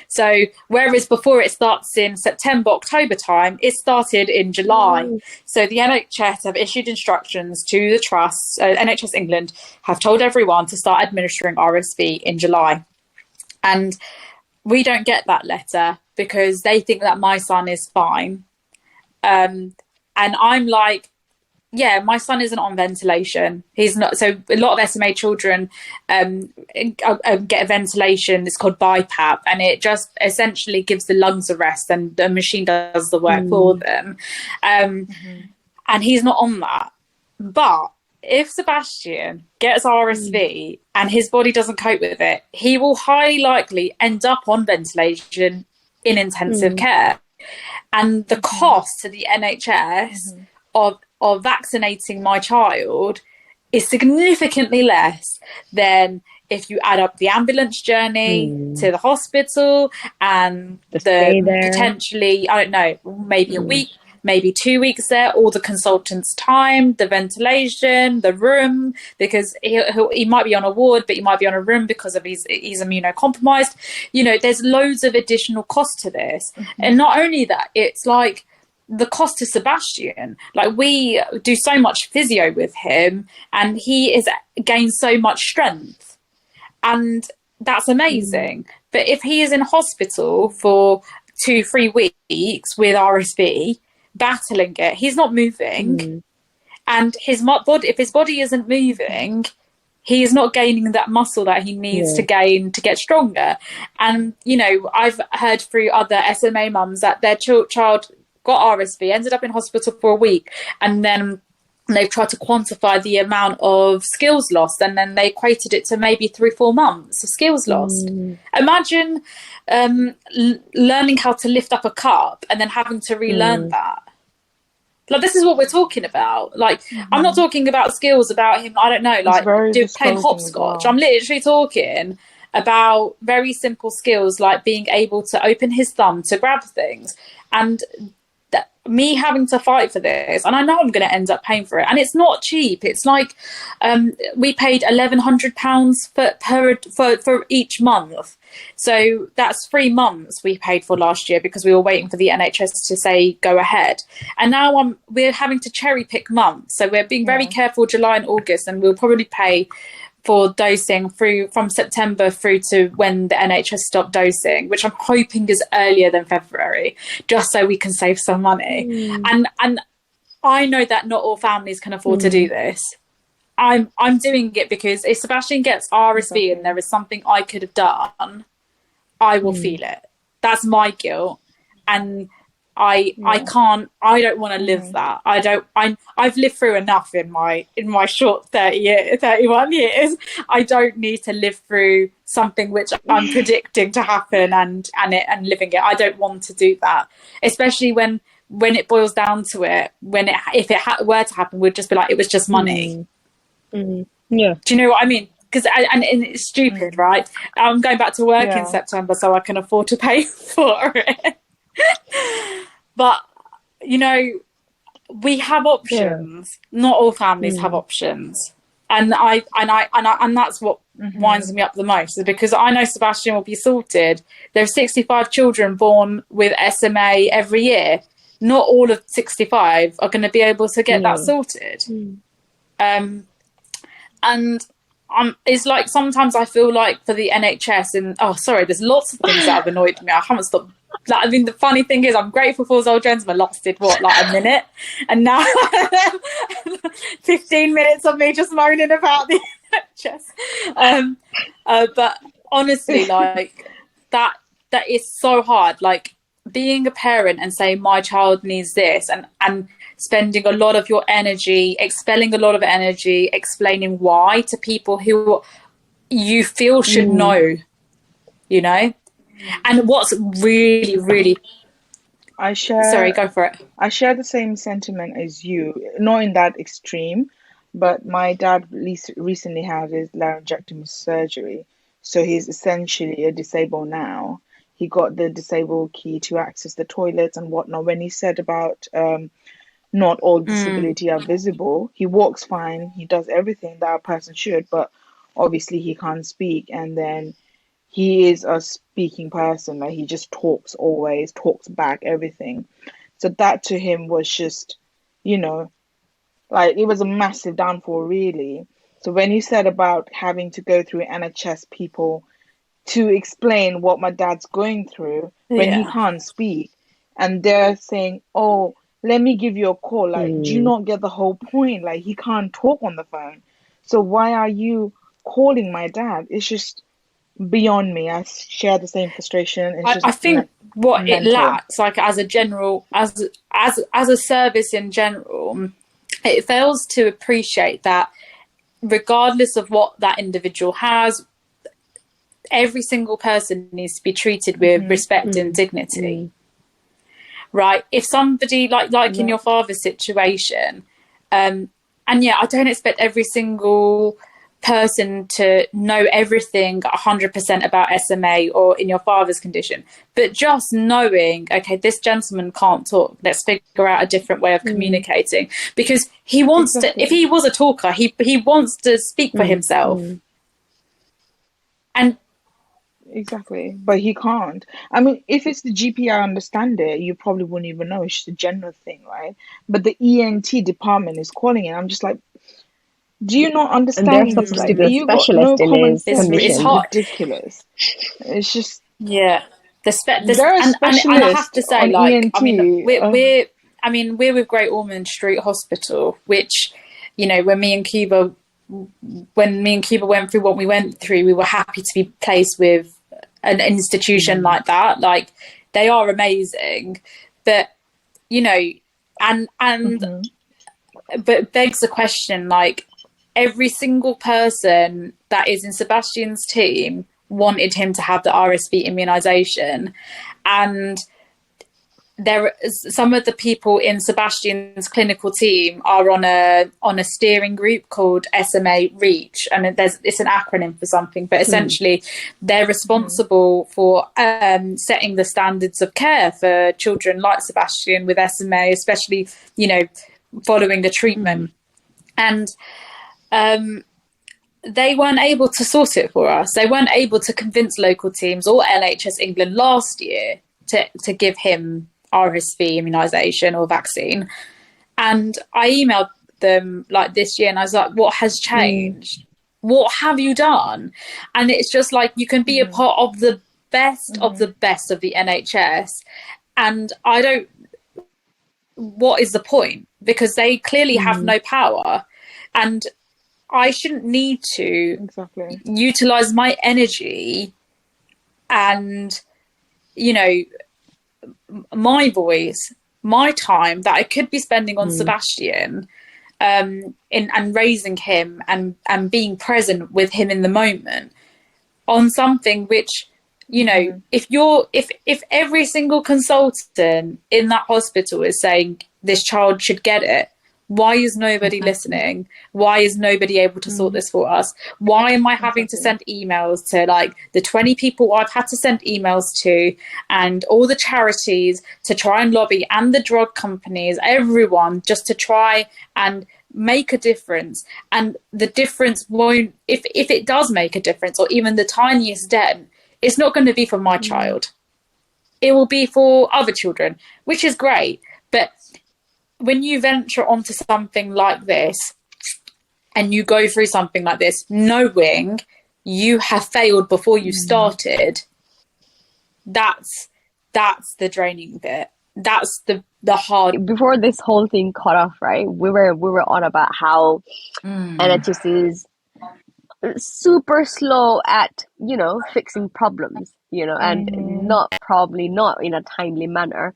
So whereas before it starts in September, October time, it started in July. So the NHS have issued instructions to the trusts, NHS England have told everyone to start administering RSV in July. And we don't get that letter because they think that my son is fine. And I'm like, yeah, my son isn't on ventilation. He's not. So a lot of SMA children get a ventilation. It's called BiPAP, and it just essentially gives the lungs a rest, and the machine does the work for them. And he's not on that. But if Sebastian gets RSV and his body doesn't cope with it, he will highly likely end up on ventilation in intensive care. And the cost to the NHS of vaccinating my child is significantly less than if you add up the ambulance journey to the hospital and the potentially, I don't know, maybe a week, maybe 2 weeks there, all the consultant's time, the ventilation, the room, because he might be on a ward, but he might be on a room because of he's immunocompromised. There's loads of additional cost to this. And not only that, it's like, the cost to Sebastian, like we do so much physio with him and he is gained so much strength, and that's amazing. But if he is in hospital for 2-3 weeks with RSV battling it, he's not moving, and if his body isn't moving, he is not gaining that muscle that he needs to gain to get stronger. And I've heard through other SMA mums that their child got RSV, ended up in hospital for a week, and then they've tried to quantify the amount of skills lost, and then they equated it to maybe 3-4 months of skills lost. Imagine learning how to lift up a cup and then having to relearn that. Like, this is what we're talking about. Like, I'm not talking about skills about him, I don't know, like playing hopscotch. I'm literally talking about very simple skills like being able to open his thumb to grab things. And me having to fight for this, and I know I'm going to end up paying for it, and it's not cheap. It's like we paid £1,100 for each month, so that's 3 months we paid for last year because we were waiting for the NHS to say go ahead, and now we're having to cherry pick months, so we're being very careful July and August, and we'll probably pay for dosing from September through to when the NHS stopped dosing, which I'm hoping is earlier than February, just so we can save some money. And I know that not all families can afford to do this. I'm doing it because if Sebastian gets RSV and there is something I could have done, I will feel it. That's my guilt. And I don't want to live that. I've lived through enough in my short 31 years. I don't need to live through something which I'm predicting to happen and living it. I don't want to do that, especially when it boils down to it. If it were to happen, we'd just be like, it was just money. Yeah. Do you know what I mean? Because and it's stupid, right? I'm going back to work in September so I can afford to pay for it. But you know, we have options. Not all families have options, and that's what winds me up the most, is because I know Sebastian will be sorted. There are 65 children born with SMA every year. Not all of 65 are going to be able to get that sorted. And it's like sometimes I feel like for the NHS there's lots of things that have annoyed me. I haven't stopped. Like, I mean, the funny thing is, I'm grateful for those old gentlemen lasted a minute, and now 15 minutes of me just moaning about the NHS. But honestly, like that is so hard. Like being a parent and saying my child needs this, and spending a lot of your energy, expelling a lot of energy, explaining why to people who you feel should know, you know. And what's really, really... Sorry, go for it. I share the same sentiment as you, not in that extreme, but my dad recently had his laryngectomy surgery, so he's essentially a disabled now. He got the disabled key to access the toilets and whatnot. When he said about not all disability are visible, he walks fine, he does everything that a person should, but obviously he can't speak, and then he is a speaking person. Like, he just talks, always talks back, everything. So that to him was just, you know, like, it was a massive downfall, really. So when you said about having to go through NHS people to explain what my dad's going through when he can't speak, and they're saying, oh, let me give you a call. Like, do you not get the whole point? Like, he can't talk on the phone. So why are you calling my dad? It's just beyond me. I share the same frustration. It's just I think what mental. it lacks, like as a general, as a service in general, it fails to appreciate that regardless of what that individual has, every single person needs to be treated with respect and dignity. Right? If somebody like in your father's situation, and I don't expect every single person to know everything 100% about SMA or in your father's condition, but just knowing, okay, this gentleman can't talk, let's figure out a different way of communicating, because he wants to. If he was a talker, he wants to speak for himself. And exactly, but he can't. I mean, if it's the GP, I understand it. You probably wouldn't even know. It's just a general thing, right? But the ENT department is calling it. I'm just like, do you not And they're understand this? supposed to Like, be a you got no specialist in common his sense. This it's is condition. hard. ridiculous. It's just Yeah, they're a and I have specialist to say, on like, ENT. I mean, we're with Great Ormond Street Hospital, which, you know, when me and Cuba went through what we went through, we were happy to be placed with an institution like that. Like, they are amazing, but you know, but it begs the question, like, every single person that is in Sebastian's team wanted him to have the RSV immunization, and some of the people in Sebastian's clinical team are on a steering group called SMA Reach, and it's an acronym for something, but essentially they're responsible for setting the standards of care for children like Sebastian with SMA, especially, you know, following the treatment. And they weren't able to sort it for us. They weren't able to convince local teams or NHS England last year to give him RSV immunisation or vaccine. And I emailed them like this year and I was like, what has changed? What have you done? And it's just like, you can be a part of the best of the best of the NHS. And what is the point? Because they clearly have no power. And I shouldn't need to utilize my energy and, you know, my voice, my time that I could be spending on Sebastian, in and raising him and being present with him in the moment on something which, you know, if every single consultant in that hospital is saying this child should get it, why is nobody listening? Why is nobody able to sort this for us? Why am I having to send emails to like the 20 people I've had to send emails to, and all the charities to try and lobby, and the drug companies, everyone, just to try and make a difference? And the difference won't, if it does make a difference, or even the tiniest dent, it's not going to be for my child. It will be for other children, which is great. But when you venture onto something like this, and you go through something like this knowing you have failed before you started, that's the draining bit. That's the hard. Before this whole thing cut off, right? We were on about how NHS is super slow at, you know, fixing problems, you know, and probably not in a timely manner.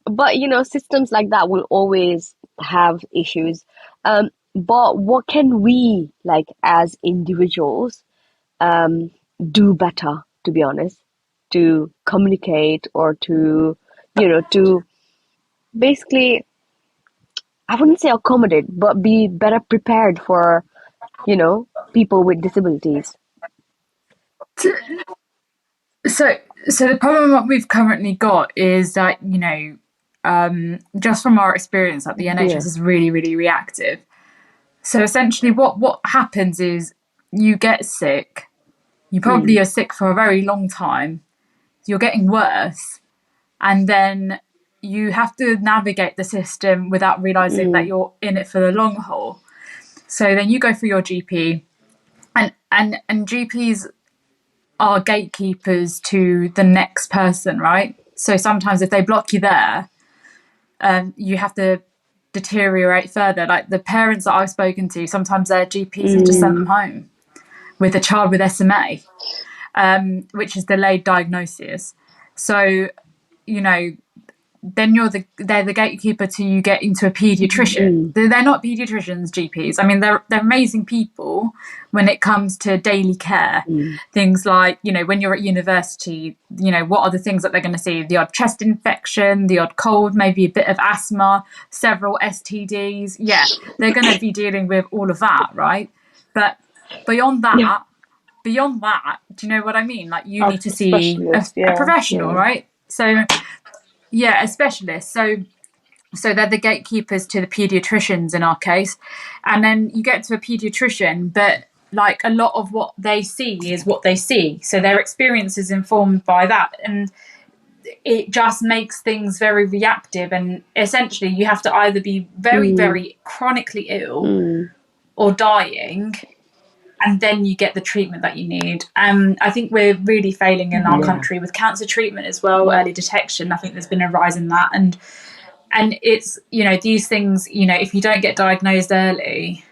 But you know, systems like that will always have issues. But what can we, like, as individuals, do better, to be honest, to communicate, or to, you know, to basically, I wouldn't say accommodate, but be better prepared for, you know, people with disabilities. So the problem that we've currently got is that, you know, just from our experience, that the NHS is really, really reactive. So essentially what happens is you get sick, you probably are sick for a very long time, you're getting worse, and then you have to navigate the system without realising that you're in it for the long haul. So then you go through your GP, and GPs are gatekeepers to the next person, right? So sometimes if they block you there, you have to deteriorate further. Like the parents that I've spoken to, sometimes their GPs have just sent them home with a child with SMA, which is delayed diagnosis. So, you know, then they're the gatekeeper to you get into a paediatrician. They're not paediatricians, GPs. I mean, they're amazing people when it comes to daily care. Things like, you know, when you're at university, you know, what are the things that they're going to see? The odd chest infection, the odd cold, maybe a bit of asthma, several STDs. Yeah, they're going to be dealing with all of that, right? But beyond that, do you know what I mean? Like, you need to see a professional, right? So, yeah, a specialist. So they're the gatekeepers to the paediatricians in our case. And then you get to a paediatrician, but like a lot of what they see is what they see. So their experience is informed by that. And it just makes things very reactive. And essentially you have to either be very, very chronically ill or dying, and then you get the treatment that you need. I think we're really failing in our country with cancer treatment as well, early detection. I think there's been a rise in that. And it's, you know, these things, you know, if you don't get diagnosed early,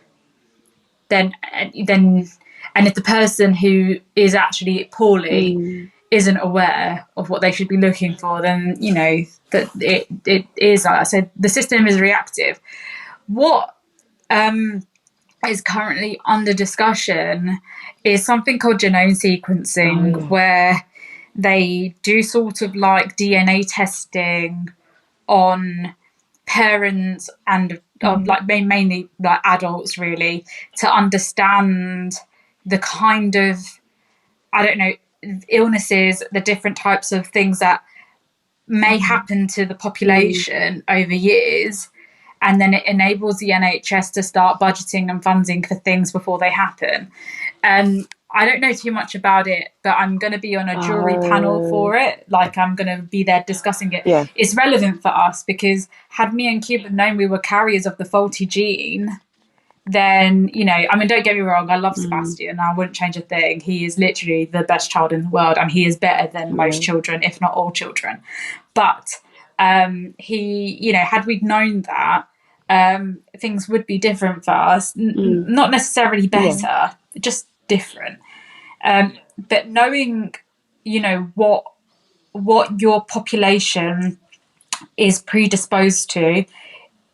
then and if the person who is actually poorly isn't aware of what they should be looking for, then, you know, that it is, like I said, the system is reactive. What is currently under discussion is something called genome sequencing, where they do sort of like DNA testing on parents and like mainly like adults, really, to understand the kind of, I don't know, illnesses, the different types of things that may happen to the population over years. And then it enables the NHS to start budgeting and funding for things before they happen. I don't know too much about it, but I'm going to be on a jury panel for it. Like, I'm going to be there discussing it. It's relevant for us because had me and Cuban known we were carriers of the faulty gene, then, you know, I mean, don't get me wrong, I love Sebastian. I wouldn't change a thing. He is literally the best child in the world, and he is better than most children, if not all children. But he, you know, had we known that, things would be different for us. Not necessarily better, just different. But knowing, you know, what what your population is predisposed to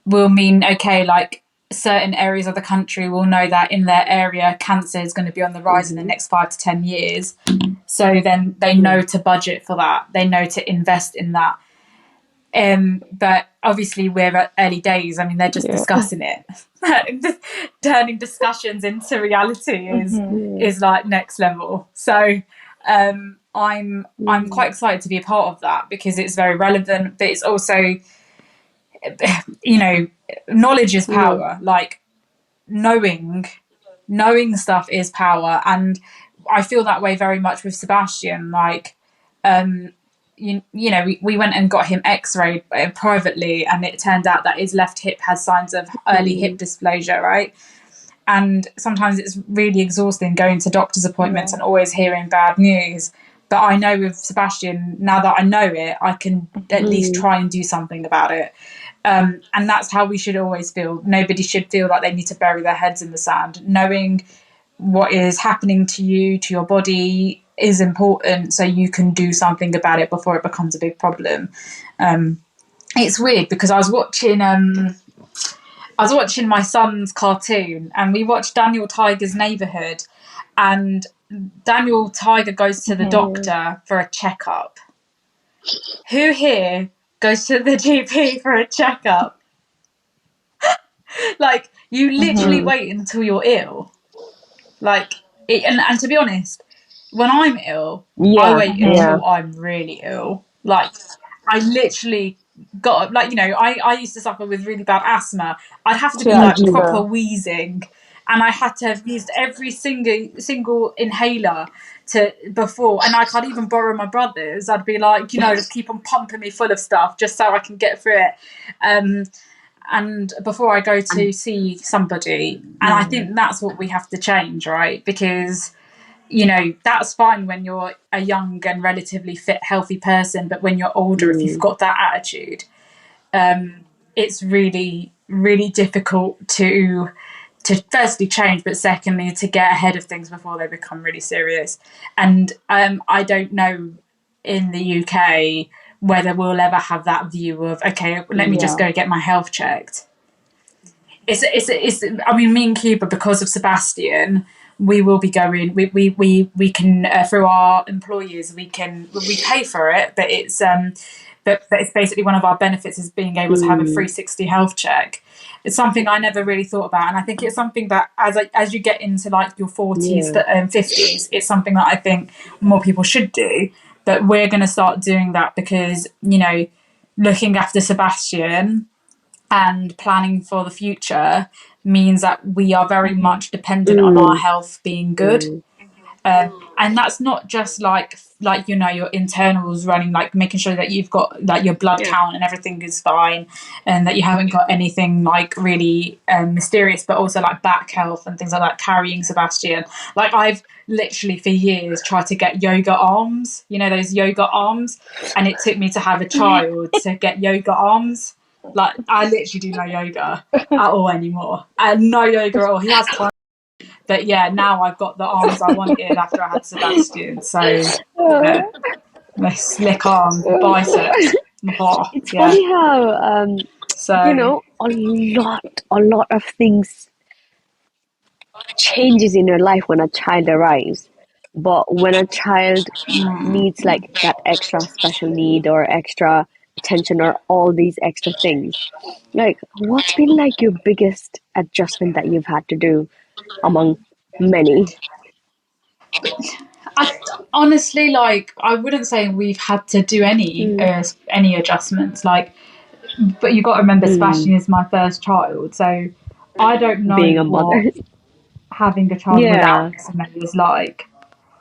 will mean, okay, like certain areas of the country will know that in their area cancer is going to be on the rise in the next 5 to 10 years. So then they know to budget for that. They know to invest in that. But obviously we're at early days. I mean, they're just discussing it. Turning discussions into reality is like next level. So I'm quite excited to be a part of that because it's very relevant, but it's also, you know, knowledge is power. Like knowing stuff is power, and I feel that way very much with Sebastian. Like you know, we went and got him x-rayed privately, and it turned out that his left hip has signs of early hip dysplasia, right? And sometimes it's really exhausting going to doctor's appointments and always hearing bad news. But I know with Sebastian, now that I know it, I can at least try and do something about it. And that's how we should always feel. Nobody should feel like they need to bury their heads in the sand. Knowing what is happening to you, to your body, is important so you can do something about it before it becomes a big problem. It's weird because I was watching my son's cartoon, and we watched Daniel Tiger's Neighborhood, and Daniel Tiger goes to the doctor for a checkup. Who here goes to the GP for a checkup? Like, you literally wait until you're ill. Like, and to be honest, when I'm ill, I wait until I'm really ill. Like, I literally got, like, you know, I used to suffer with really bad asthma. I'd have to be like proper wheezing, and I had to have used every single inhaler before, and I can't even borrow my brother's. I'd be like, you know, just keep on pumping me full of stuff just so I can get through it. And before I go to see somebody, and I think that's what we have to change, right? Because, you know, that's fine when you're a young and relatively fit, healthy person, but when you're older, if you've got that attitude, it's really, really difficult to firstly change, but secondly to get ahead of things before they become really serious. And I don't know in the UK whether we'll ever have that view of, okay, let me just go get my health checked. It's I mean, me and Cuba, because of Sebastian, we will be going, we can through our employers, we pay for it, but it's basically one of our benefits is being able to have a 360 health check. It's something I never really thought about, and I think it's something that as you get into like your 40s, 50s, it's something that I think more people should do. But we're going to start doing that because, you know, looking after Sebastian and planning for the future means that we are very much dependent on our health being good. And that's not just like you know, your internals running, like making sure that you've got like your blood count and everything is fine, and that you haven't got anything like really mysterious, but also like back health and things like that. Carrying Sebastian, like I've literally for years tried to get yoga arms, you know, those yoga arms, and it took me to have a child to get yoga arms. Like I literally do no yoga at all anymore, and no yoga at all. He has time. But yeah, now I've got the arms I wanted after I had Sebastian. So, yeah, my slick arm, biceps. It's funny how, you know, a lot of things changes in your life when a child arrives. But when a child needs like that extra special need or extra attention or all these extra things, like what's been like your biggest adjustment that you've had to do among many? Honestly, like I wouldn't say we've had to do any adjustments. Like, but you got to remember, Sebastian is my first child, so I don't know Being a what mother. having a child without SMA is like.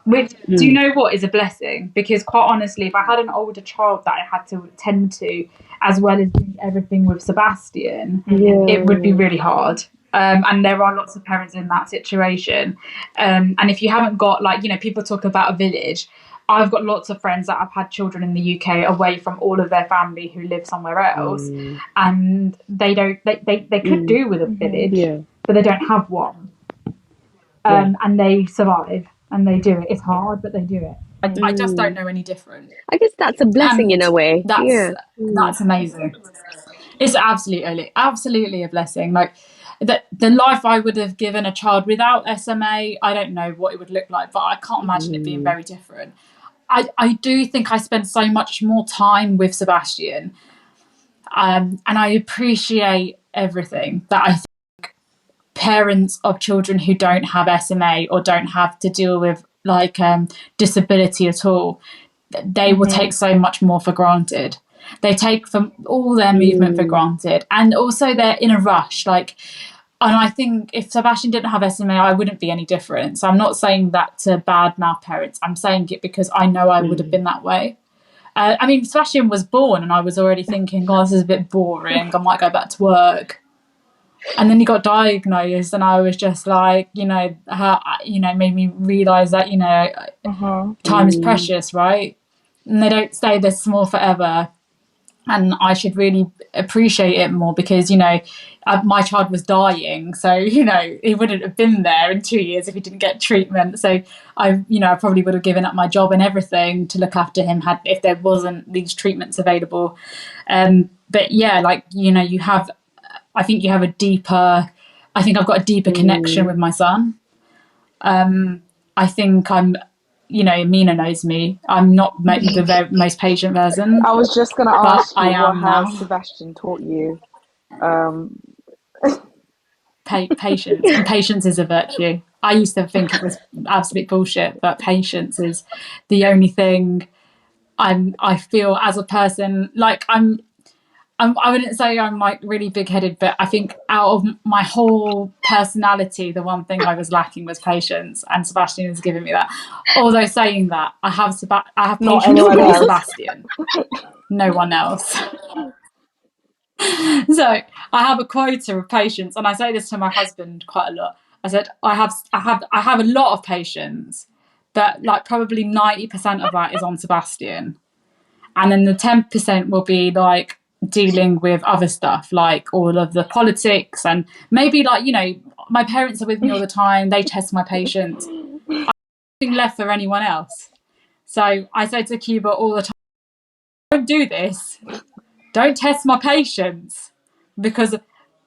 Which, do you know what, is a blessing? Because quite honestly, if I had an older child that I had to tend to, as well as doing everything with Sebastian, it would be really hard. And there are lots of parents in that situation. And if you haven't got, like, you know, people talk about a village. I've got lots of friends that have had children in the UK away from all of their family who live somewhere else. And they could do with a village, but they don't have one. And they survive. And they do it. It's hard, but they do it. I just don't know any different. I guess that's a blessing in And a way. that's Yeah. that's amazing. It's absolutely a blessing. Like the life I would have given a child without SMA, I don't know what it would look like, but I can't imagine it being very different. I do think I spend so much more time with Sebastian, and I appreciate everything that I think parents of children who don't have SMA or don't have to deal with like disability at all, they will take so much more for granted. They take all their movement for granted, and also they're in a rush. Like, and I think if Sebastian didn't have SMA, I wouldn't be any different. So I'm not saying that to badmouth parents. I'm saying it because I know I would have been that way. I mean, Sebastian was born, and I was already thinking, "Oh, this is a bit boring. I might go back to work." And then he got diagnosed, and I was just like, made me realize that time is precious, right? And they don't stay this small forever. And I should really appreciate it more because, my child was dying. So, he wouldn't have been there in 2 years if he didn't get treatment. So I probably would have given up my job and everything to look after him if there wasn't these treatments available. But yeah, I think I've got a deeper connection with my son. I think Mina knows me. I'm not the most patient person. I was just going to ask you, what has now. Sebastian taught you? Patience. And patience is a virtue. I used to think it was absolute bullshit, but patience is the only thing I feel as a person. Like I wouldn't say I'm like really big-headed, but I think out of my whole personality, the one thing I was lacking was patience, and Sebastian has given me that. Although saying that, I have patience with Sebastian, no one else. So I have a quota of patience, and I say this to my husband quite a lot. I said I have a lot of patience, but like probably 90% of that is on Sebastian, and then the 10% will be like dealing with other stuff, like all of the politics, and maybe like my parents are with me all the time. They test my patience. I'm nothing left for anyone else. So I say to Cuba all the time, don't do this. Don't test my patience, because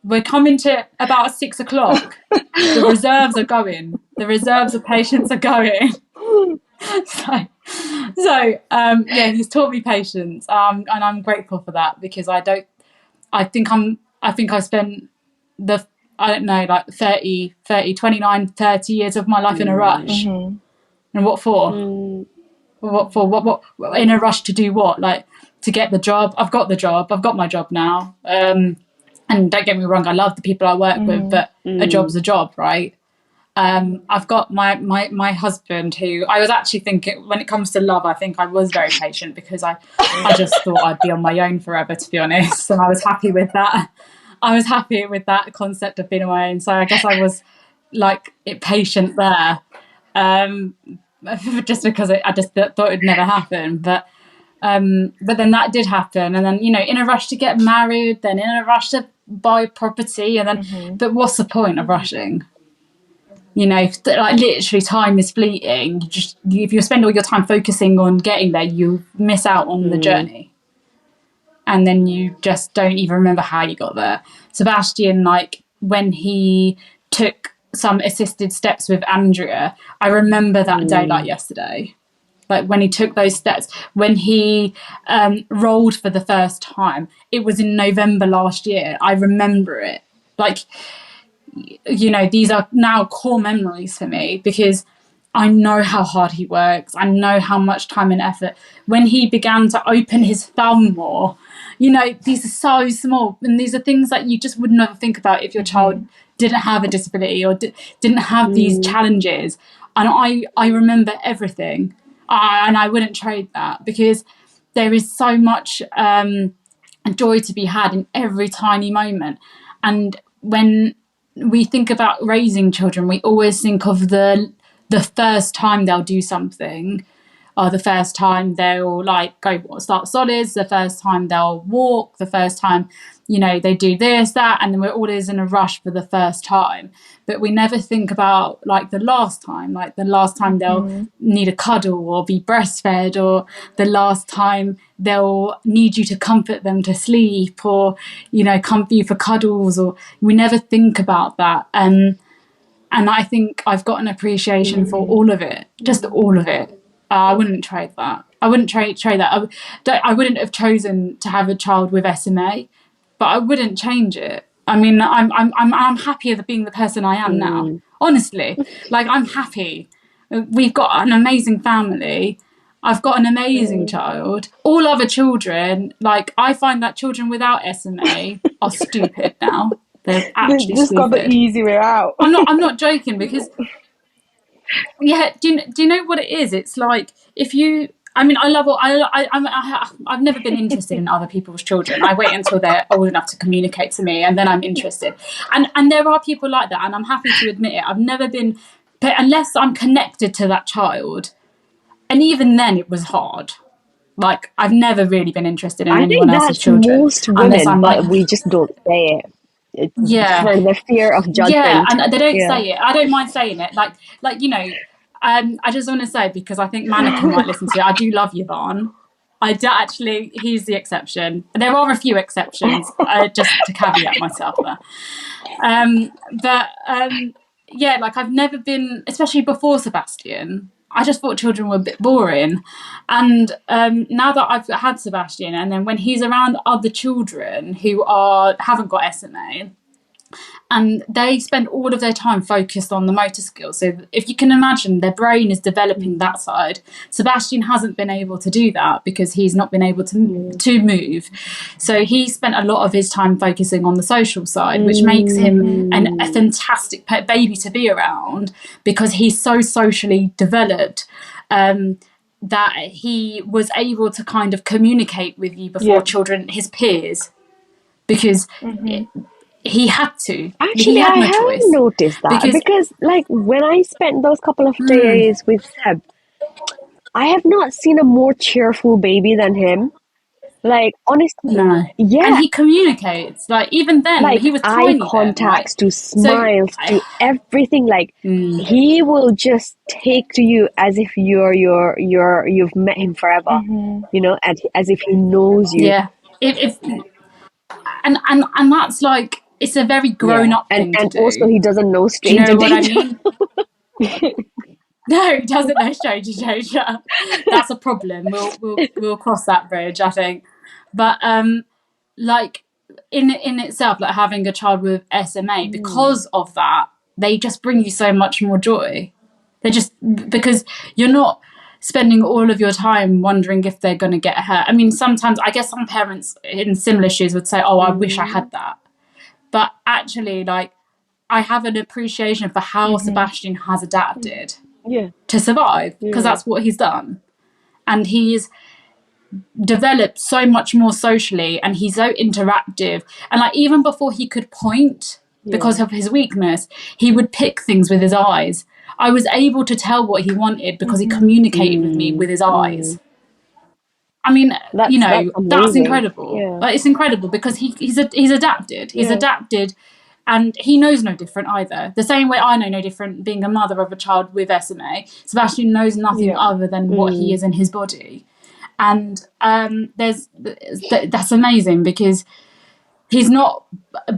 we're coming to about 6 o'clock. The reserves are going. The reserves of patience are going. Yeah, he's taught me patience, and I'm grateful for that, because I think I spent I don't know, like 30 years of my life in a rush. And what for? What in a rush to do what? Like, to get the job. I've got the job. I've got my job now. And don't get me wrong, I love the people I work with, but a job's a job, right? I've got my husband, who I was actually thinking, when it comes to love, I think I was very patient, because I just thought I'd be on my own forever, to be honest. And I was happy with that. I was happy with that concept of being on my own. So I guess I was like patient there. Just because I just thought it'd never happen. But then that did happen. And then, in a rush to get married, then in a rush to buy property. And then, but what's the point of rushing? Like literally time is fleeting. If you spend all your time focusing on getting there, you miss out on the journey. And then you just don't even remember how you got there. Sebastian, like when he took some assisted steps with Andrea, I remember that day like yesterday. Like when he took those steps, when he rolled for the first time, it was in November last year. I remember it. Like, these are now core memories for me, because I know how hard he works. I know how much time and effort. When he began to open his thumb more, these are so small. And these are things that you just would never think about if your child didn't have a disability or didn't have these challenges. And I remember everything. And I wouldn't trade that, because there is so much joy to be had in every tiny moment. And when we think about raising children, we always think of the first time they'll do something. the first time they'll like go start solids, the first time they'll walk, the first time, you know, they do this, that, and then we're always in a rush for the first time. But we never think about like the last time they'll need a cuddle or be breastfed, or the last time they'll need you to comfort them to sleep, or, you know, comfort you for cuddles, or we never think about that. And I think I've got an appreciation for all of it, just all of it. I wouldn't trade that. I wouldn't trade that. I wouldn't have chosen to have a child with SMA, but I wouldn't change it. I mean, I'm happier being the person I am now. Honestly, like, I'm happy. We've got an amazing family. I've got an amazing child. All other children, like, I find that children without SMA are stupid now. They're actually Just got the stupid. easy way out. I'm not joking, because yeah, do you know what it is? It's like, if you, I mean, I've never been interested in other people's children. I wait until they're old enough to communicate to me, and then I'm interested. And there are people like that, and I'm happy to admit it. I've never been, but unless I'm connected to that child, and even then it was hard. Like, I've never really been interested in I anyone think else's that's children most unless women, I'm like, but we just don't say it. yeah, For the fear of yeah, judgment. and they don't Yeah. say it. I don't mind saying it. Like, you know, I just want to say, because I think Mannequin might listen to it, I do love Yvonne. I do, actually, he's the exception. There are a few exceptions, just to caveat myself there. But yeah, like, I've never been, especially before Sebastian, I just thought children were a bit boring. And now that I've had Sebastian, and then when he's around other children who haven't got SMA, and they spend all of their time focused on the motor skills. So if you can imagine, their brain is developing that side. Sebastian hasn't been able to do that because he's not been able to move. So he spent a lot of his time focusing on the social side, which makes him a fantastic baby to be around, because he's so socially developed. That he was able to kind of communicate with you before children, his peers, because he had to. Actually, He had I no have choice. noticed that because, like, when I spent those couple of days with Seb, I have not seen a more cheerful baby than him. Like, honestly, No. yeah, And he communicates. Like, even then, like he was eye tiny then, right? contacts to So, smiles to everything. Like, he will just take to you as if you've met him forever. You know, as if he knows you. yeah. If and that's like, it's a very grown Yeah, up thing to and also do. he doesn't know Do you stranger know what I danger. mean? No, he doesn't know stranger danger. That's a problem. We'll cross that bridge, I think. But like, in itself, like, having a child with SMA, because of that, they just bring you so much more joy. They just, because you're not spending all of your time wondering if they're going to get hurt. I mean, sometimes I guess some parents in similar shoes would say, "Oh, I wish I had that," but actually, like, I have an appreciation for how Sebastian has adapted Yeah, to survive, because that's what he's done, and he's developed so much more socially, and he's so interactive. And like, even before he could point, because of his weakness, he would pick things with his eyes. I was able to tell what he wanted because he communicated with me with his eyes. I mean, you that's know, that's amazing. incredible. Yeah, Like, it's incredible because he's adapted. He's adapted, and he knows no different either. The same way I know no different being a mother of a child with SMA. Sebastian knows nothing other than what he is in his body. And that's amazing, because he's not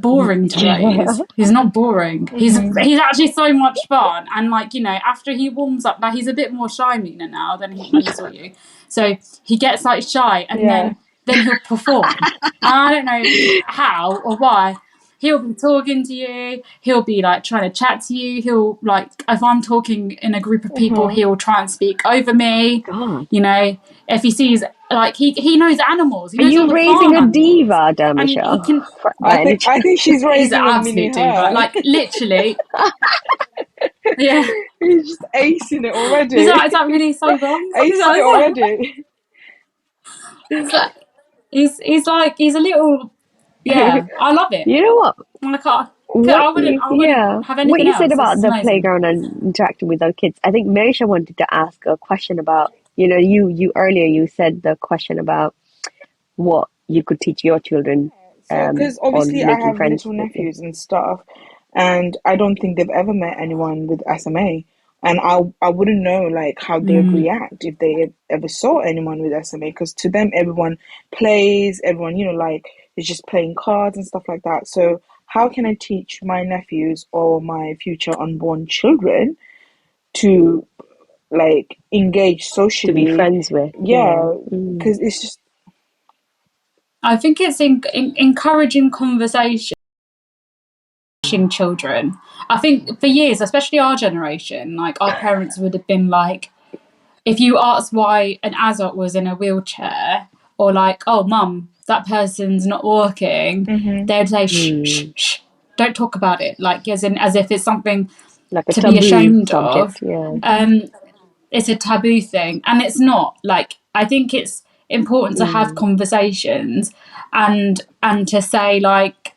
boring to raise. He's not boring. He's actually so much fun. And, like, you know, after he warms up, now he's a bit more shy now than when he saw you. So he gets, like, shy, and then he'll perform. And I don't know how or why. He'll be talking to you. He'll be, like, trying to chat to you. He'll, like, if I'm talking in a group of people, he'll try and speak over me. God. You know, if he sees, like, he knows animals. He Are knows all you the raising farm a animals. diva, And he Dharmisha? can. I think she's He's an raising a mini absolute diva. her. Like, literally. Yeah. He's just acing it already. Is that really so wrong? Acing it already. He's a little. Yeah, I love it. You know what? I wouldn't have anything What you said else. This about is the amazing. playground and interacting with other kids. I think Marisha wanted to ask a question about You know, you earlier you said the question about what you could teach your children So, because on obviously I making have friends little with you. nephews and stuff, and I don't think they've ever met anyone with SMA, and I wouldn't know like how they would react if they ever saw anyone with SMA, because to them everyone plays, everyone like is just playing cards and stuff like that. So how can I teach my nephews or my future unborn children to like engage To be socially? friends with. Yeah. Yeah, because it's just I think it's encouraging conversation children. I think for years, especially our generation, like our parents would have been like, if you asked why an adult was in a wheelchair, or like, oh, mum, that person's not walking, they'd say, shh, shh, shh, don't talk about it. Like, as if it's something Like a to be taboo ashamed of. subject. Yeah. It's a taboo thing, and it's not. Like, I think it's important to have Mm. conversations and to say, like,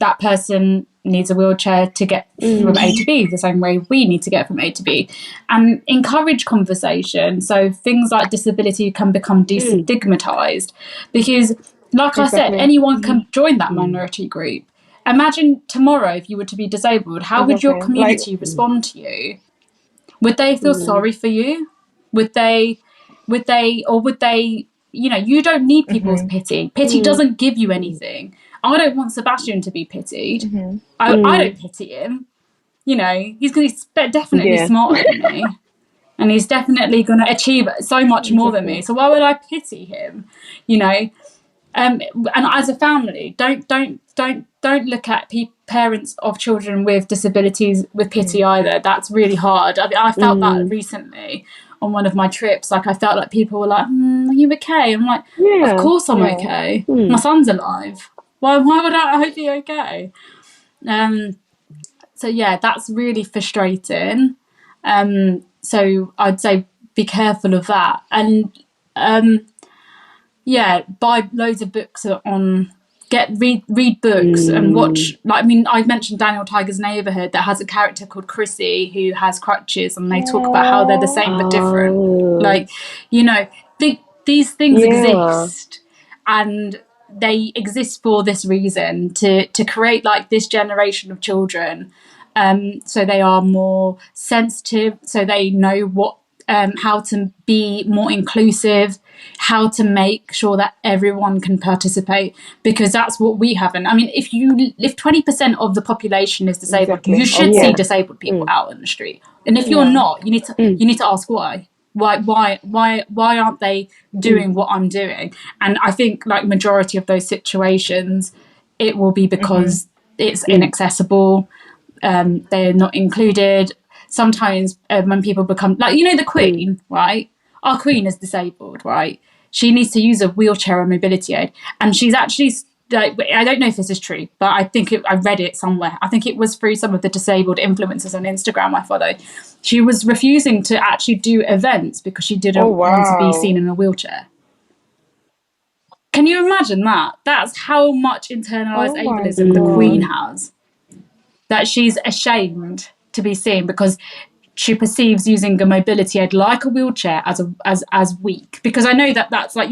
that person needs a wheelchair to get from A to B the same way we need to get from A to B, and encourage conversation so things like disability can become destigmatized, because like I said, exactly, anyone can join that minority group. Imagine tomorrow if you were to be disabled, how would your exactly. Like, community respond to you? Would they feel Mm. sorry for you? Would they, you don't need people's pity. Pity Mm. doesn't give you anything. I don't want Sebastian to be pitied. I Mm. don't pity him. He's definitely Yeah. smarter than me. And he's definitely going to achieve so much more than me. exactly. So why would I pity him? You know, and as a family, don't look at parents of children with disabilities with pity either. That's really hard. I mean, I felt that Mm. recently on one of my trips. Like, I felt like people were like, "Are you okay?" I'm like, "Of Yeah. course I'm Yeah. okay. My Mm. son's alive. Why would I hope he's okay?" So yeah, that's really frustrating. So I'd say be careful of that, and yeah, buy loads of books on read books and watch. Mm. Like, I mean, I mentioned Daniel Tiger's Neighborhood that has a character called Chrissy who has crutches, and they talk about how they're the same but different. Oh. Like, these things Yeah. exist, and they exist for this reason, to create like this generation of children, so they are more sensitive, so they know how to be more inclusive, how to make sure that everyone can participate, because that's what we haven't. I mean, if 20% of the population is disabled, you Exactly. Of should see Yeah. what? disabled people Mm. out in the street. And if you're Yeah. not, Mm. you need to ask why. Why aren't they Mm. doing what I'm doing? And I think, like, majority of those situations, it will be because it's Mm. inaccessible. They're not included. Sometimes when people become like, the Mm. Queen, right? Our Queen is disabled, right? She needs to use a wheelchair or mobility aid, and she's actually, like, I don't know if this is true, but I read it somewhere. I think it was through some of the disabled influencers on Instagram I follow. She was refusing to actually do events because she Oh didn't want to be seen wow. in a wheelchair. Can you imagine that? That's how much internalized Oh my ableism the God. Queen Mm. has. That she's ashamed to be seen because she perceives using a mobility aid like a wheelchair as weak. Because I know that's like,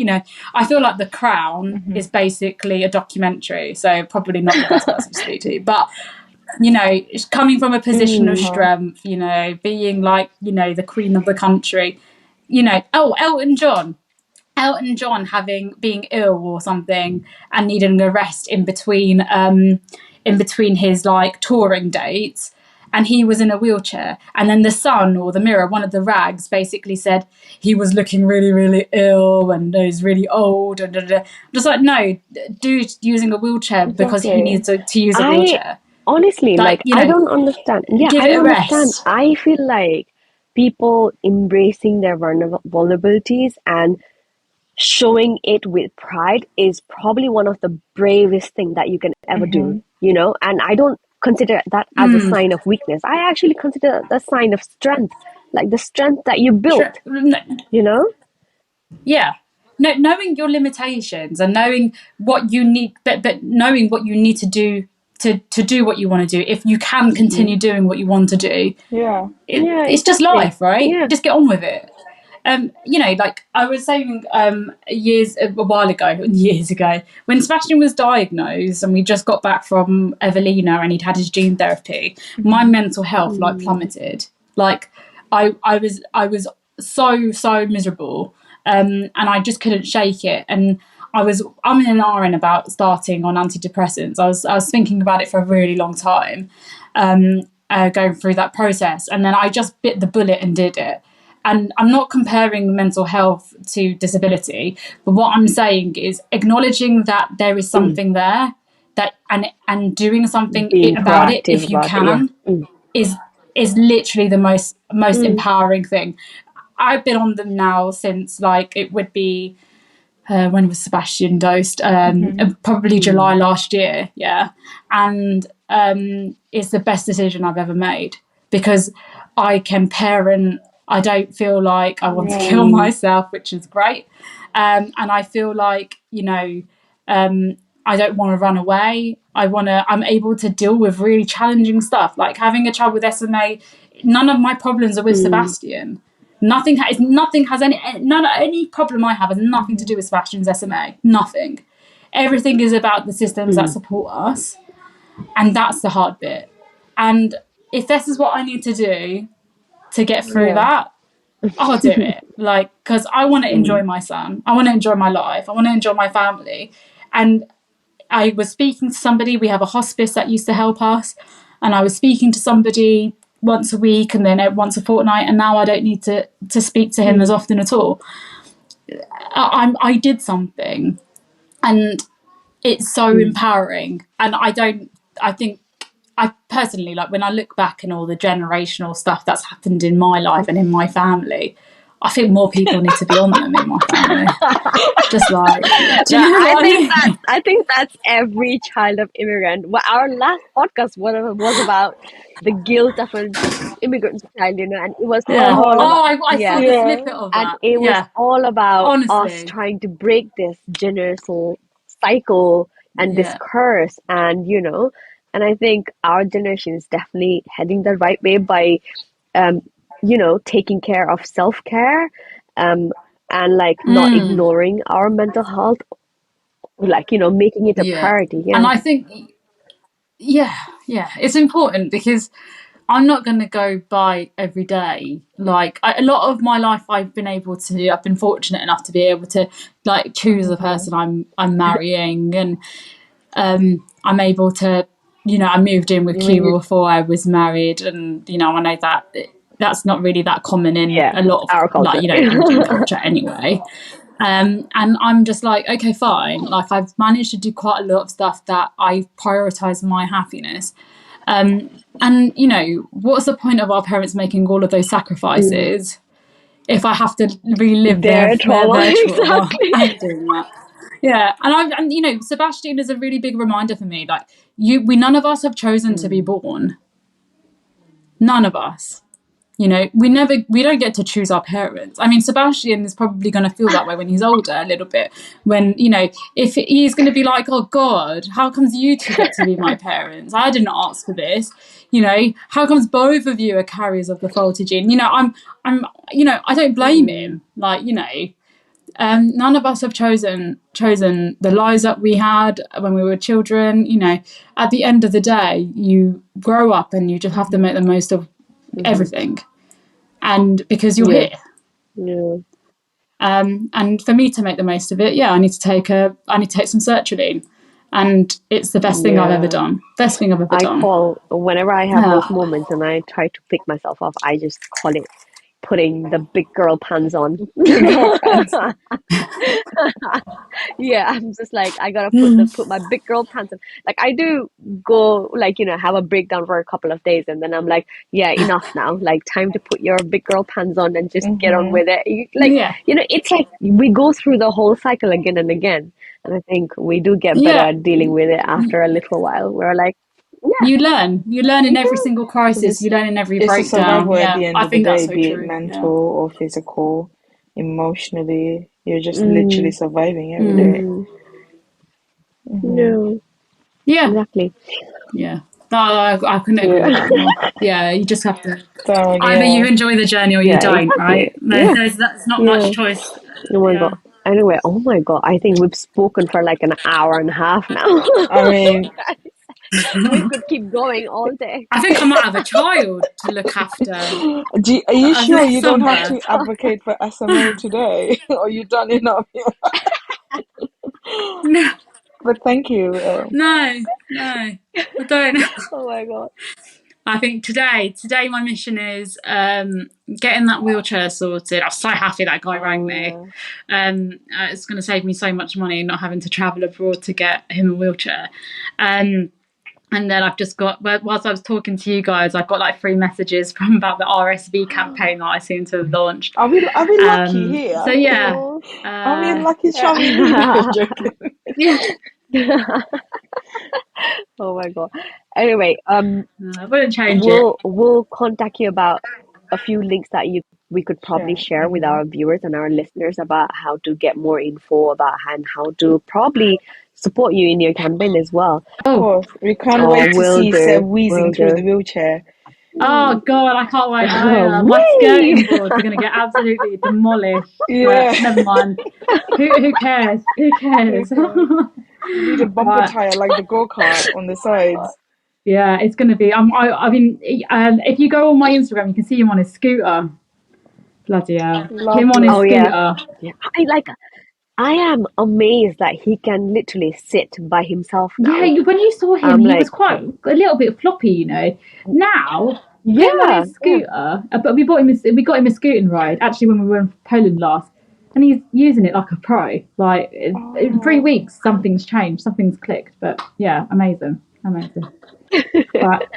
I feel like The Crown is basically a documentary, so probably not the best person to speak to, but coming from a position of Mm. strength, being like, the queen of the country, oh, Elton John having being ill or something and needing a rest in between his like touring dates, and he was in a wheelchair, and then the Sun or the Mirror, one of the rags, basically said he was looking really really ill and he's really old and just like, no, dude, using a wheelchair because he Exactly. needs to use a I wheelchair. honestly, Like, like, I don't understand. Yeah, give I it don't a understand. rest. I feel like people embracing their vulnerabilities and showing it with pride is probably one of the bravest thing that you can ever do, and I don't consider that as a sign of weakness. I actually consider the sign of strength, like the strength that you built, you know. Yeah. No, knowing your limitations and knowing what you need, but knowing what you need to do to do what you want to do, if you can continue doing what you want to do, Yeah. it's just exactly. life, right? Yeah. Just get on with it. Like I was saying years ago, when Sebastian was diagnosed and we just got back from Evelina and he'd had his gene therapy, my mental health like plummeted. Like I was so miserable, and I just couldn't shake it. And I'm in an RN about starting on antidepressants. I was thinking about it for a really long time, going through that process, and then I just bit the bullet and did it. And I'm not comparing mental health to disability, but what I'm saying is acknowledging that there is something there, that and doing something Being about it proactive if you about it. Yeah. can is literally the most empowering thing. I've been on them now since like it would be when was Sebastian dosed? Probably July last year, yeah. And it's the best decision I've ever made, because I can parent. I don't feel like I want to kill myself, which is great. And I feel like, I don't want to run away. I'm able to deal with really challenging stuff. Like having a child with SMA, none of my problems are with Sebastian. Any problem I have has nothing to do with Sebastian's SMA. Nothing. Everything is about the systems that support us, and that's the hard bit. And if this is what I need to do to get through that, I'll do it. Like, because I want to enjoy my son. I want to enjoy my life. I want to enjoy my family. And I was speaking to somebody. We have a hospice that used to help us, and I was speaking to somebody once a week and then once a fortnight, and now I don't need to speak to him as often at all. I did something, and it's so empowering. And I think I personally, like when I look back and all the generational stuff that's happened in my life and in my family, I think more people need to be on them in my family. Just like, do you know what I mean? I think that's every child of immigrant. Well, our last podcast was about the guilt of an immigrant child, and it was Yeah. all about I saw the snippet of and that. it was all about us Honestly. trying to break this generational cycle and this curse, and and I think our generation is definitely heading the right way by taking care of self-care, and like not ignoring our mental health, like making it a priority. And I think it's important, because I'm not going to go by every day. Like a lot of my life, I've been fortunate enough to be able to like choose the person I'm marrying, and I'm able to, I moved in with Kira before I was married, and I know that that's not really that common in a lot of our culture. like Indian culture anyway. And I'm just like, okay, fine. Like I've managed to do quite a lot of stuff that I prioritize my happiness. And what's the point of our parents making all of those sacrifices if I have to relive their trauma? Exactly. I ain't doing that. Yeah, and Sebastian is a really big reminder for me. Like none of us have chosen to be born. None of us. We don't get to choose our parents. I mean, Sebastian is probably going to feel that way when he's older a little bit. When, if he's going to be like, oh God, how comes you two get to be my parents? I didn't ask for this. How comes both of you are carriers of the faulty gene? I don't blame him. Like, none of us have chosen the lives that we had when we were children. At the end of the day, you grow up and you just have to make the most of everything. And because you're here. And for me to make the most of it, I need to take some sertraline, and it's the best thing I've ever done. Best thing I've ever done. Whenever I have those moments and I try to pick myself up, I just call it putting the big girl pants on. Yeah, I'm just like, I gotta put my big girl pants on. Like I do go like, have a breakdown for a couple of days, and then I'm like, yeah, enough now. Like time to put your big girl pants on and just get on with it. It's like we go through the whole cycle again and again. And I think we do get better at dealing with it after a little while. We're like, you learn in every single crisis. You learn in every breakdown. It's a survival at the end I of the think day, that's so be true. it mental or physical, emotionally. You're just literally surviving every day. No. Yeah. Exactly. yeah. No, I couldn't agree with that more. Yeah, you just have to Don't, either yeah. you enjoy the journey or you Yeah, don't, exactly. right? Yeah, That's not yeah. much choice. Oh my Yeah. God. Anyway, oh my God, I think we've spoken for like an hour and a half now. I mean, We could keep going all day. I think I might have a child to look after are you sure you don't have somewhere. to advocate for SMA today? Or you done enough? No, But thank you. no, I don't. Oh my God. I think today my mission is getting that wheelchair sorted. I'm so happy that guy rang Oh me. yeah. It's going to save me so much money not having to travel abroad to get him a wheelchair. And then I've just got, whilst I was talking to you guys, I've got like 3 messages from about the RSV campaign that I seem to have launched. Are we lucky here? So yeah, Oh. Are we in lucky charming here? Joking. yeah, Oh my God. Anyway, I wouldn't change it. we'll contact you about a few links that we could probably Sure. share with our viewers and our listeners about how to get more info about and how to probably support you in your campaign as well. Of course. We can't Oh, wait to will see Seb do. Will wheezing through the do. wheelchair. Oh God, I can't wait. My Whee! skirting boards are going to get absolutely demolished. Yeah. But never mind. Who cares? Who cares? Okay. You need a bumper But tire like the go-kart on the sides. yeah, it's going to be. I mean, if you go on my Instagram, you can see him on his scooter. Bloody hell, him on his Oh Lovely. yeah. scooter. Yeah. I am amazed that he can literally sit by himself Yeah, now. when you saw him, I'm he was like, quite a little bit floppy, you know. Now, him on yeah, his yeah. scooter, but we got him a scooting ride actually when we were in Poland last, and he's using it like a pro. Like in 3 Oh, weeks, something's changed, something's clicked. But yeah, amazing. But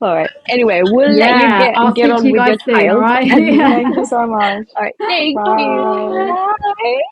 All right. Anyway, we'll let you yeah, I'll get speak to on you with guys your soon. All child right. and Yeah. thank you so much. all right. Thank you. Bye. Bye.